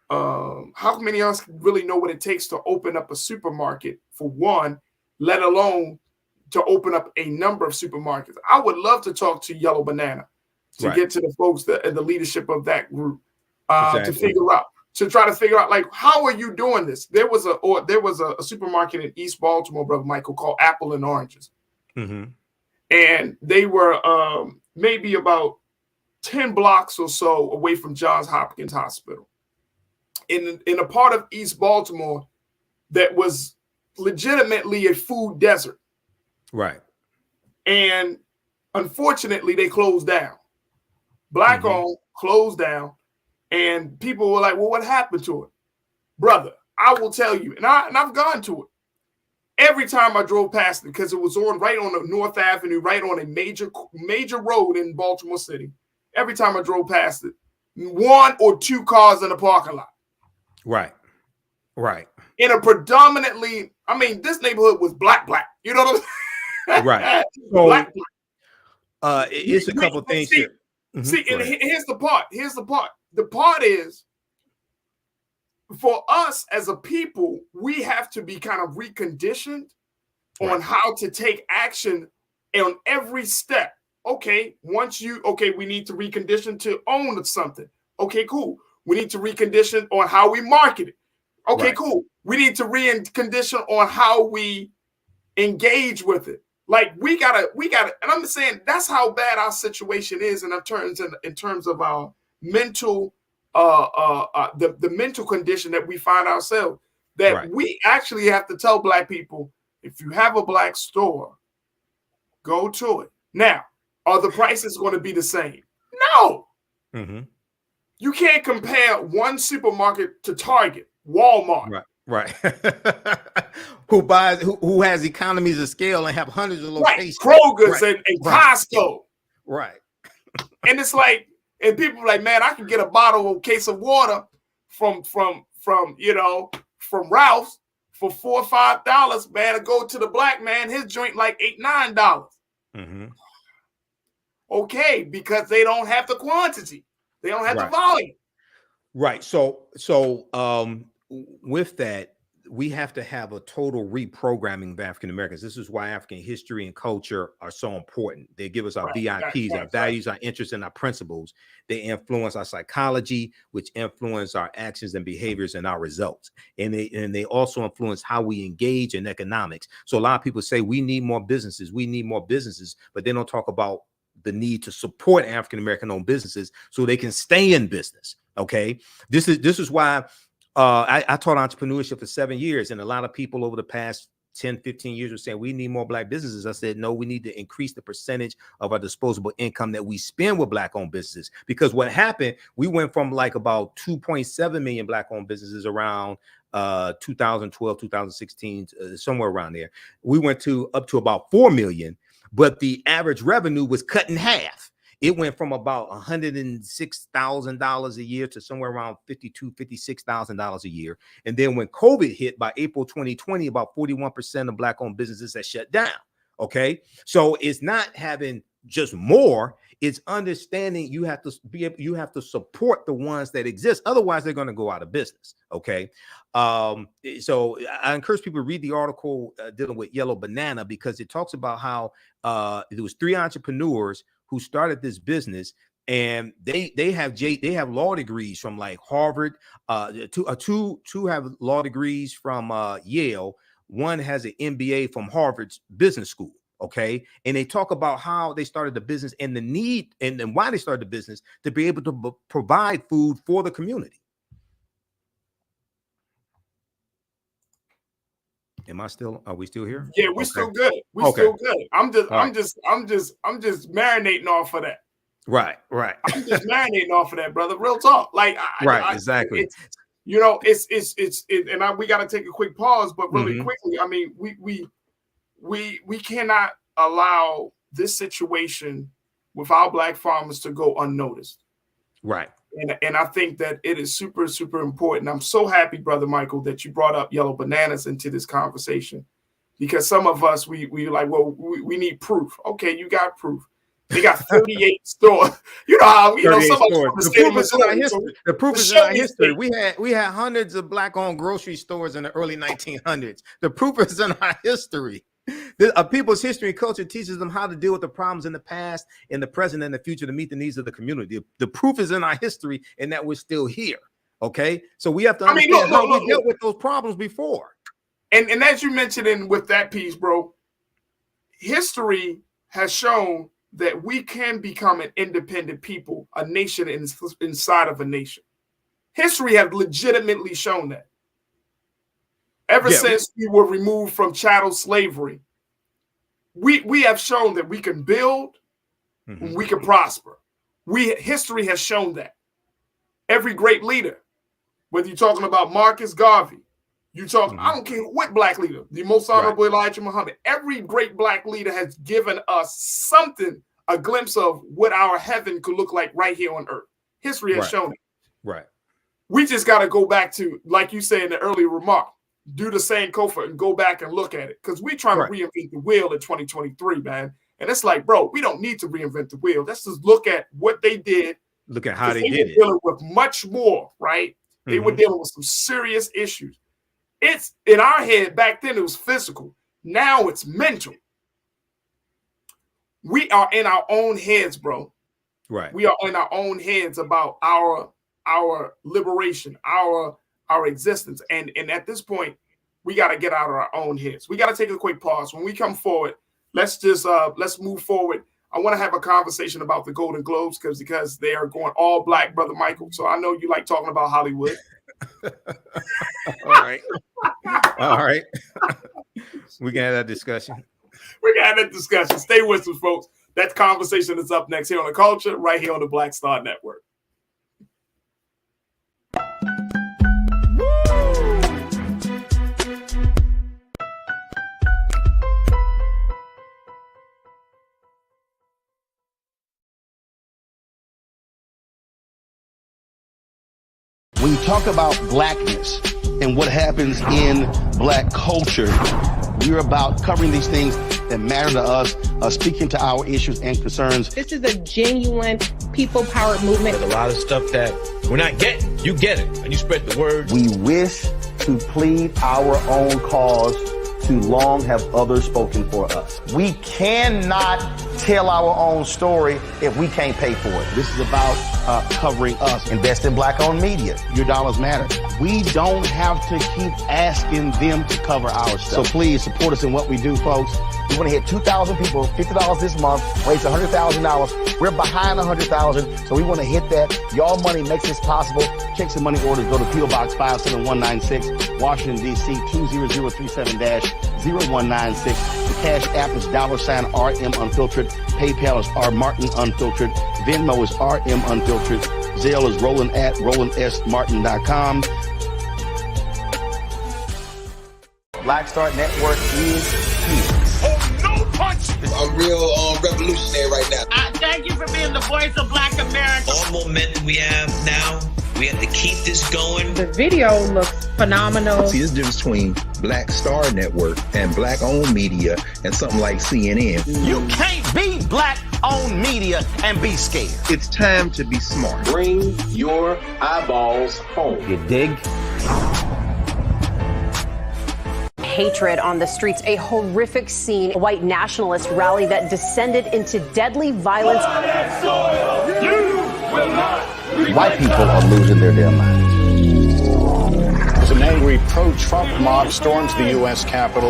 how many of us really know what it takes to open up a supermarket, for one, let alone to open up a number of supermarkets? I would love to talk to Yellow Banana to get to the folks that the leadership of that group to try to figure out, like, how are you doing this? There was a supermarket in East Baltimore, brother Michael, called Apple and Oranges. Mm-hmm. And they were maybe about 10 blocks or so away from Johns Hopkins Hospital in a part of East Baltimore that was legitimately a food desert. Right. And unfortunately, they closed down. Black owned, closed down, and people were like, well, what happened to it? Brother, I will tell you, and I've gone to it. Every time I drove past it, because it was right on the North Avenue, right on a major road in Baltimore City. Every time I drove past it, 1 or 2 cars in the parking lot. Right. Right. In a predominantly, this neighborhood was black. You know what I'm saying? Right. So, black. It's a couple things here. See, and here's the part. The part is, for us as a people, we have to be kind of reconditioned on how to take action on every step. Okay, we need to recondition to own something. Okay, cool. We need to recondition on how we market it. Okay, cool. We need to recondition on how we engage with it. Like, we gotta, and I'm saying that's how bad our situation is in terms of our mental, the mental condition that we find ourselves. That we actually have to tell black people, if you have a black store, go to it. Now, are the prices going to be the same? No. Mm-hmm. You can't compare one supermarket to Target, Walmart. Right. who has economies of scale and have hundreds of locations. Kroger's and Costco. Right. And it's like, and people are like, man, I can get a case of water from Ralph's for $4 or $5, man, and go to the black man, his joint like $8, $9. Mm-hmm. Okay, because they don't have the quantity. They don't have the volume. Right. So with that, we have to have a total reprogramming of African Americans. This is why African history and culture are so important. They give us our VIPs, our values, our interests, and our principles. They influence our psychology, which influence our actions and behaviors and our results. And they also influence how we engage in economics. So a lot of people say we need more businesses. We need more businesses, but they don't talk about the need to support African American owned businesses so they can stay in business. Okay, this is why I taught entrepreneurship for 7 years, and a lot of people over the past 10, 15 years were saying we need more black businesses. I said, no, we need to increase the percentage of our disposable income that we spend with black owned businesses. Because what happened, we went from like about 2.7 million black owned businesses around 2012, 2016, somewhere around there. We went up to about 4 million, but the average revenue was cut in half. It went from about $106,000 a year to somewhere around $52,000, $56,000 a year. And then when COVID hit by April 2020, about 41% of black-owned businesses had shut down. Okay, so it's not having just more; it's understanding you have to support the ones that exist. Otherwise, they're going to go out of business. Okay, so I encourage people to read the article dealing with Yellow Banana, because it talks about how there was 3 entrepreneurs who started this business, and they have law degrees from like Harvard. Two have law degrees from Yale. One has an MBA from Harvard's business school. Okay, and they talk about how they started the business and the need and why they started the business to be able to provide food for the community. Are we still here? Yeah, we're still good. We're still good. I'm just marinating off of that. Right. I'm just marinating off of that, brother. Real talk. Like, exactly. We got to take a quick pause, but really quickly, I mean, we cannot allow this situation with our black farmers to go unnoticed. Right. And I think that it is super, super important. I'm so happy, Brother Michael, that you brought up Yellow Bananas into this conversation, because some of us, we like, well, we need proof. Okay, you got proof. They got 38 stores. You know how, some of the proof is in our history. The proof is in our history. We had hundreds of black-owned grocery stores in the early 1900s. The proof is in our history. People's history and culture teaches them how to deal with the problems in the past, in the present, and the future to meet the needs of the community. The proof is in our history, and that we're still here. Okay, so we have to understand how we dealt with those problems before. And as you mentioned with that piece, bro, history has shown that we can become an independent people, a nation inside of a nation. History has legitimately shown that. Ever since we were removed from chattel slavery, we have shown that we can build, we can prosper. History has shown that. Every great leader, whether you're talking about Marcus Garvey, I don't care what black leader, the most honorable Elijah Muhammad, every great black leader has given us something, a glimpse of what our heaven could look like right here on earth. History has shown it. Right. We just got to go back to, like you said in the earlier remark, do the same Kofa and go back and look at it, because we're trying to reinvent the wheel in 2023, man. And it's like, bro, we don't need to reinvent the wheel. Let's just look at what they did. Look at how they did it. Dealing with much more, right? They were dealing with some serious issues. It's in our head back then. It was physical. Now it's mental. We are in our own heads, bro. Right. We are in our own heads about our liberation, our existence. And at this point, we got to get out of our own heads. We got to take a quick pause. When we come forward, let's move forward. I want to have a conversation about the Golden Globes because they are going all black, Brother Michael. So I know you like talking about Hollywood. All right. We can have that discussion. Stay with us, folks. That conversation is up next here on The Culture, right here on the Black Star Network. When you talk about blackness and what happens in black culture, we're about covering these things that matter to us, speaking to our issues and concerns. This is a genuine people-powered movement. There's a lot of stuff that we're not getting. You get it, and you spread the word. We wish to plead our own cause. Too long have others spoken for us. We cannot tell our own story if we can't pay for it. This is about covering us. Invest in black-owned media. Your dollars matter. We don't have to keep asking them to cover our stuff. So please support us in what we do, folks. We want to hit 2,000 people, $50 this month, raise $100,000. We're behind 100,000, so we want to hit that. Y'all money makes this possible. Check some money orders. Go to P.O. Box 57196. Washington, D.C. 20037-0196. The Cash App is $RM Unfiltered. PayPal is R Martin Unfiltered. Venmo is RM Unfiltered. Zelle is Roland@RolandSMartin.com. Black Star Network is here. Oh, no punch! I'm real revolutionary right now. Thank you for being the voice of Black America. All momentum we have now, we have to keep this going. The video looks phenomenal. See, there's a difference between Black Star Network and black-owned media and something like CNN. You can't be black-owned media and be scared. It's time to be smart. Bring your eyeballs home. You dig? Hatred on the streets, a horrific scene, a white nationalist rally that descended into deadly violence. White people are losing their damn minds. As an angry pro-Trump mob storms the U.S. Capitol,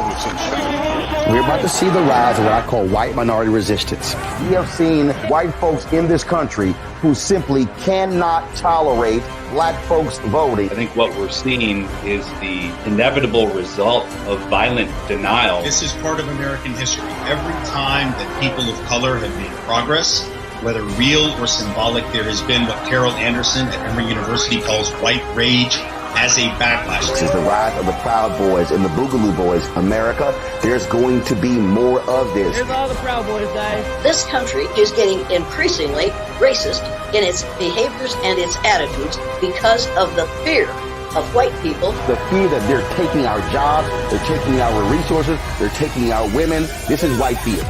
we're about to see the rise of what I call white minority resistance. We have seen white folks in this country who simply cannot tolerate black folks voting. I think what we're seeing is the inevitable result of violent denial. This is part of American history. Every time that people of color have made progress, whether real or symbolic, there has been what Carol Anderson at Emory University calls white rage as a backlash. This is the rise of the Proud Boys and the Boogaloo Boys. America, there's going to be more of this. Here's all the Proud Boys, guys. This country is getting increasingly racist in its behaviors and its attitudes because of the fear of white people. The fear that they're taking our jobs, they're taking our resources, they're taking our women. This is white fear.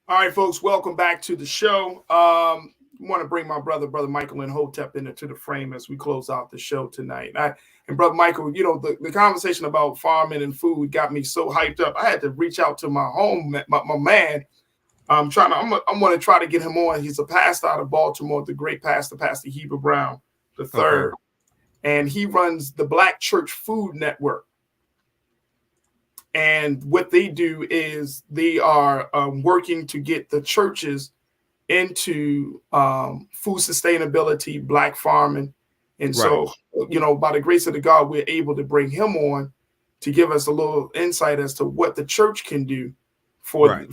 All right, folks, welcome back to the show. I want to bring my brother Michael and Hotep into the frame as we close out the show tonight. And Brother Michael, you know, the conversation about farming and food got me so hyped up. I had to reach out to my man. I'm going to try to get him on. He's a pastor out of Baltimore, the great Pastor Heber Brown III. Okay. And he runs the Black Church Food Network. And what they do is they are working to get the churches into food sustainability, black farming. And so, you know, by the grace of the God, we're able to bring him on to give us a little insight as to what the church can do for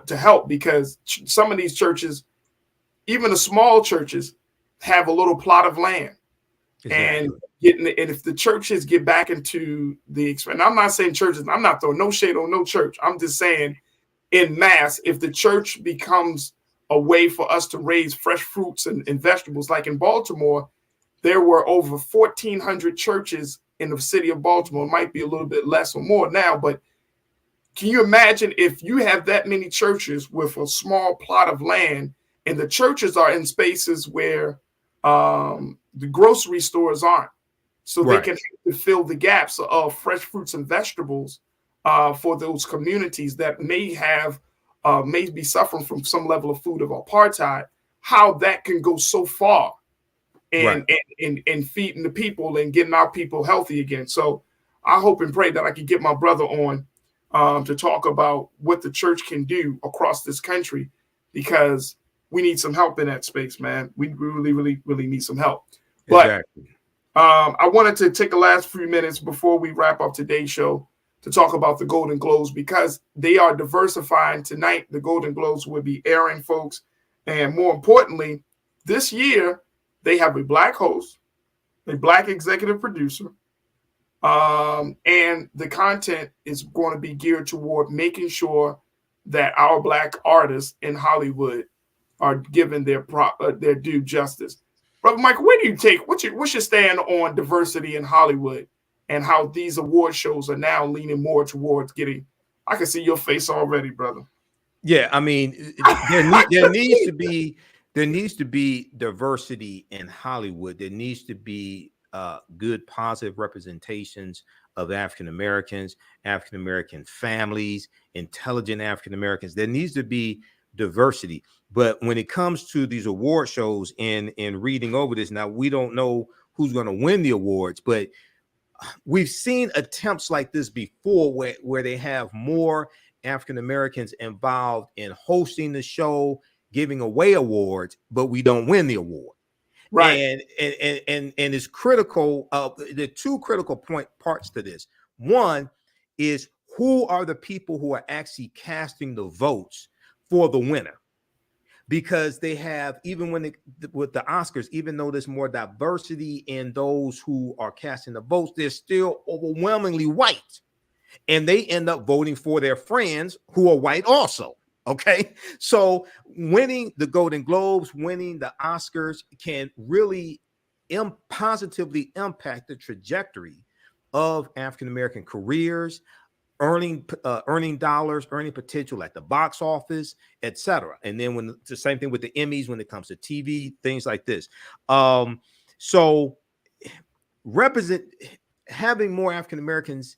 to help, because some of these churches, even the small churches, have a little plot of land. Exactly. And if the churches get back into and I'm not saying churches, I'm not throwing no shade on no church. I'm just saying in mass, if the church becomes a way for us to raise fresh fruits and vegetables, like in Baltimore, there were over 1,400 churches in the city of Baltimore. It might be a little bit less or more now, but can you imagine if you have that many churches with a small plot of land, and the churches are in spaces where the grocery stores aren't, so they can fill the gaps of fresh fruits and vegetables for those communities that may be suffering from some level of food of apartheid. How that can go so far and feeding the people and getting our people healthy again. So I hope and pray that I can get my brother on to talk about what the church can do across this country, because we need some help in that space, man. We really, really, really need some help. But I wanted to take the last few minutes before we wrap up today's show to talk about the Golden Globes, because they are diversifying tonight. The Golden Globes will be airing, folks. And more importantly, this year, they have a black host, a black executive producer, and the content is going to be geared toward making sure that our black artists in Hollywood are given their due justice. Brother Michael, where do you take what's your stand on diversity in Hollywood and how these award shows are now leaning more towards getting? I can see your face already, brother. Yeah, I mean, there needs to be diversity in Hollywood. There needs to be good, positive representations of African Americans, African American families, intelligent African Americans. There needs to be diversity. But when it comes to these award shows and reading over this, now we don't know who's going to win the awards, but we've seen attempts like this before where they have more African Americans involved in hosting the show, giving away awards, but we don't win the award. Right. And it's critical. There are two critical parts to this. One is, who are the people who are actually casting the votes for the winner? Because they have, even with the Oscars, even though there's more diversity in those who are casting the votes, they're still overwhelmingly white. And they end up voting for their friends who are white also. Okay. So winning the Golden Globes, winning the Oscars can really positively impact the trajectory of African-American careers, earning dollars, earning potential at the box office, etc. And then when the same thing with the Emmys when it comes to TV, things like this. So having more African Americans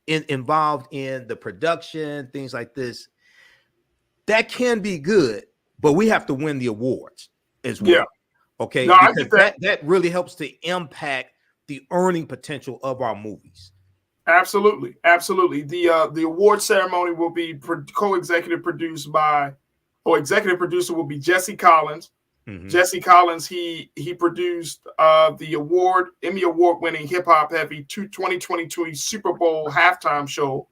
involved in the production, things like this, that can be good, but we have to win the awards as well. Yeah. Okay, no, because that really helps to impact the earning potential of our movies. Absolutely. The award ceremony will be co-executive produced by, or executive producer will be Jesse Collins. Mm-hmm. Jesse Collins, he produced the Emmy Award winning hip hop heavy 2022 Super Bowl halftime show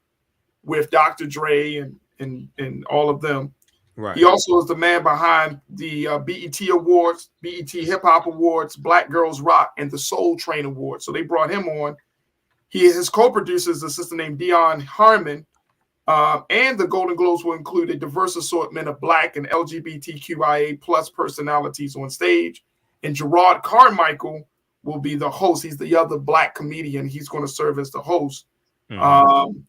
with Dr. Dre and all of them. Right. He also is the man behind the BET Awards, BET Hip Hop Awards, Black Girls Rock, and the Soul Train Awards. So they brought him on. His co-producer is a sister named Dion Harmon, and the Golden Globes will include a diverse assortment of Black and LGBTQIA plus personalities on stage. And Gerard Carmichael will be the host. He's the other Black comedian. He's going to serve as the host. Mm-hmm.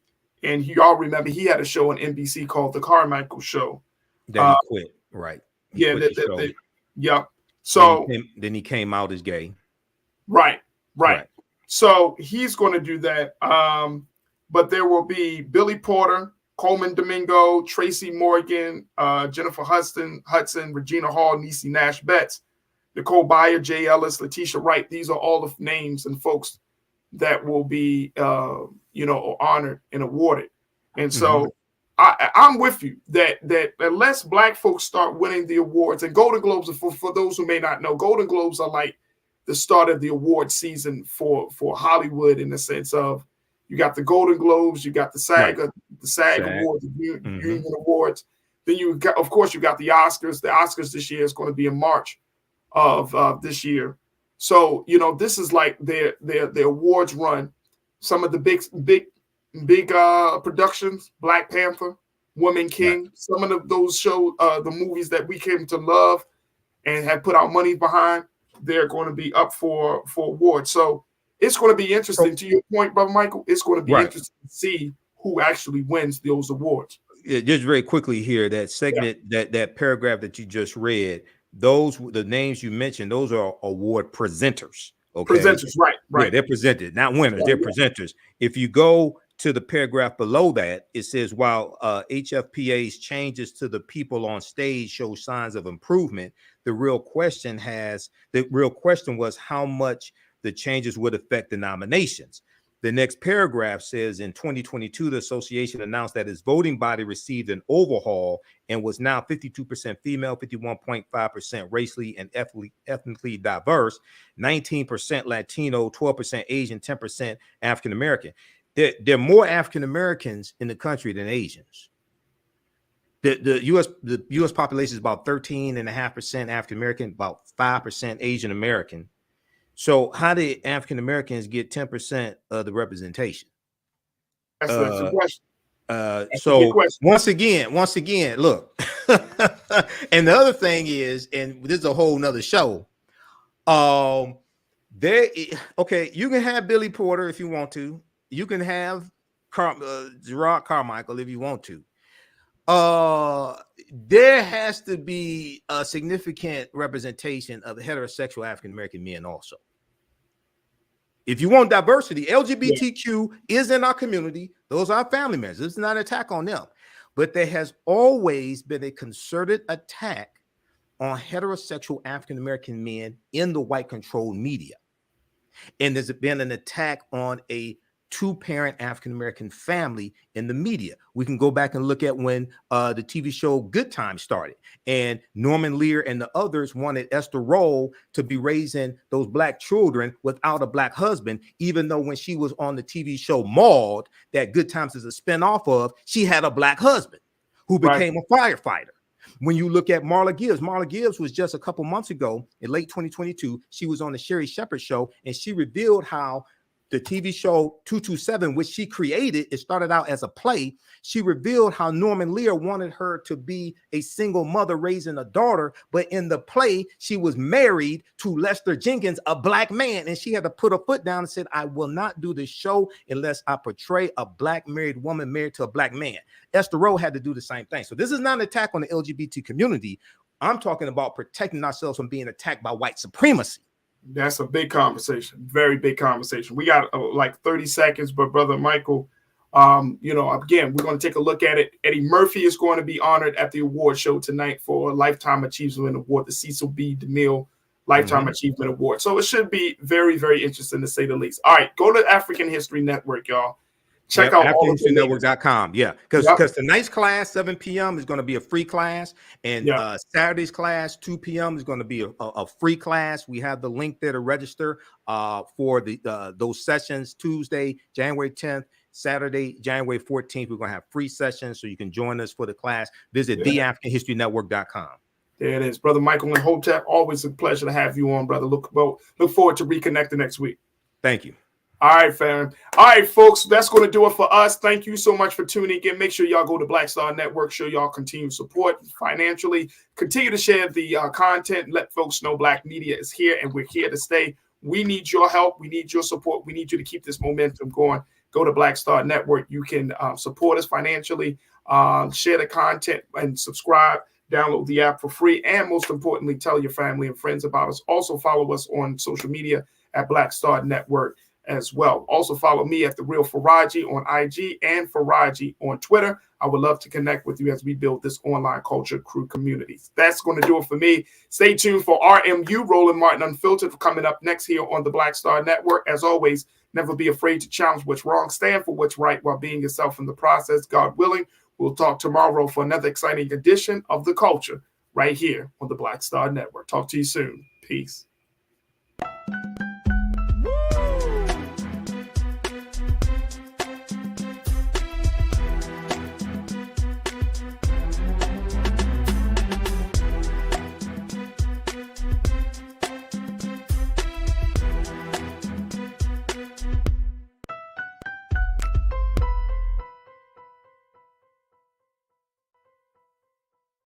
And you all remember he had a show on NBC called The Carmichael Show. That he quit, right? Yeah. So then he came out as gay. Right. So he's going to do that. But there will be Billy Porter, Coleman Domingo, Tracy Morgan, Jennifer Hudson, Regina Hall, Niecy Nash Betts, Nicole Byer, Jay Ellis, Letitia Wright. These are all the names and folks that will be, honored and awarded. And so I'm with you that unless Black folks start winning the awards, and Golden Globes, for those who may not know, Golden Globes are like the start of the award season for Hollywood, in the sense of, you got the Golden Globes, you got the SAG, Awards, the Union Awards. Then you got the Oscars. The Oscars this year is going to be in March of this year. So this is like their awards run. Some of the big productions, Black Panther, Woman King, some of those shows, the movies that we came to love and have put our money behind, they're going to be up for awards. So it's going to be interesting. To your point, Brother Michael, it's going to be interesting to see who actually wins those awards. Yeah, just very quickly here, that segment, that paragraph that you just read, the names you mentioned, those are award presenters. Okay, presenters, right. Yeah, they're presented, not winners. They're presenters. If you go to the paragraph below that, it says, while HFPA's changes to the people on stage show signs of improvement, the real question was how much the changes would affect the nominations. The next paragraph says, in 2022, the association announced that its voting body received an overhaul and was now 52% female, 51.5% racially and ethnically diverse, 19% Latino, 12% Asian, 10% African American. There are more African Americans in the country than Asians. The U.S. population is about 13.5% African American, about 5% Asian American. So how did African Americans get 10% of the representation? That's a question. So once again, look. And the other thing is, and this is a whole nother show. You can have Billy Porter if you want to. You can have Gerard Carmichael if you want to. There has to be a significant representation of heterosexual African American men also. If you want diversity, LGBTQ is in our community. Those are our family members. This is not an attack on them. But there has always been a concerted attack on heterosexual African-American men in the white-controlled media. And there's been an attack on a two-parent African-American family in the media. We can go back and look at when the TV show Good Times started, and Norman Lear and the others wanted Esther Roll to be raising those black children without a black husband, even though when she was on the TV show Maud, that Good Times is a spinoff of, she had a black husband who became a firefighter. When you look at Marla Gibbs was just a couple months ago in late 2022, she was on the Sherry Shepherd show, and she revealed how the TV show 227, which she created, it started out as a play. She revealed how Norman Lear wanted her to be a single mother raising a daughter, but in the play, she was married to Lester Jenkins, a black man, and she had to put her foot down and said, I will not do this show unless I portray a black married woman married to a black man. Esther Rowe had to do the same thing. So this is not an attack on the LGBT community. I'm talking about protecting ourselves from being attacked by white supremacy. That's a big conversation, very big conversation. We got like 30 seconds, but Brother Michael, you know, again, we're going to take a look at it. Eddie Murphy is going to be honored at the award show tonight for a Lifetime Achievement Award, the Cecil B. DeMille Lifetime Achievement Award. So it should be very, very interesting to say the least. All right, go to African History Network, y'all. Check out AfricanHistoryNetwork.com. Yeah, because tonight's class, 7 p.m. is going to be a free class, and Saturday's class, 2 p.m. is going to be a free class. We have the link there to register for those sessions. Tuesday, January 10th, Saturday, January 14th. We're going to have free sessions, so you can join us for the class. Visit theAfricanHistoryNetwork.com. There it is, Brother Michael and Hotep. Always a pleasure to have you on, brother. Look forward to reconnecting next week. Thank you. All right, fam. All right, folks, that's going to do it for us. Thank you so much for tuning in. Make sure y'all go to Black Star Network. Show y'all continue support financially. Continue to share the content. Let folks know Black media is here, and we're here to stay. We need your help. We need your support. We need you to keep this momentum going. Go to Black Star Network. You can support us financially, share the content, and subscribe. Download the app for free. And most importantly, tell your family and friends about us. Also follow us on social media at Black Star Network as well. Also follow me at The Real Farajii on IG and Farajii on Twitter. I would love to connect with you as we build this online culture crew community. That's going to do it for me. Stay tuned for RMU, Roland Martin Unfiltered, coming up next here on the Black Star Network. As always, never be afraid to challenge what's wrong. Stand for what's right while being yourself in the process. God willing, we'll talk tomorrow for another exciting edition of The Culture right here on the Black Star Network. Talk to you soon. Peace.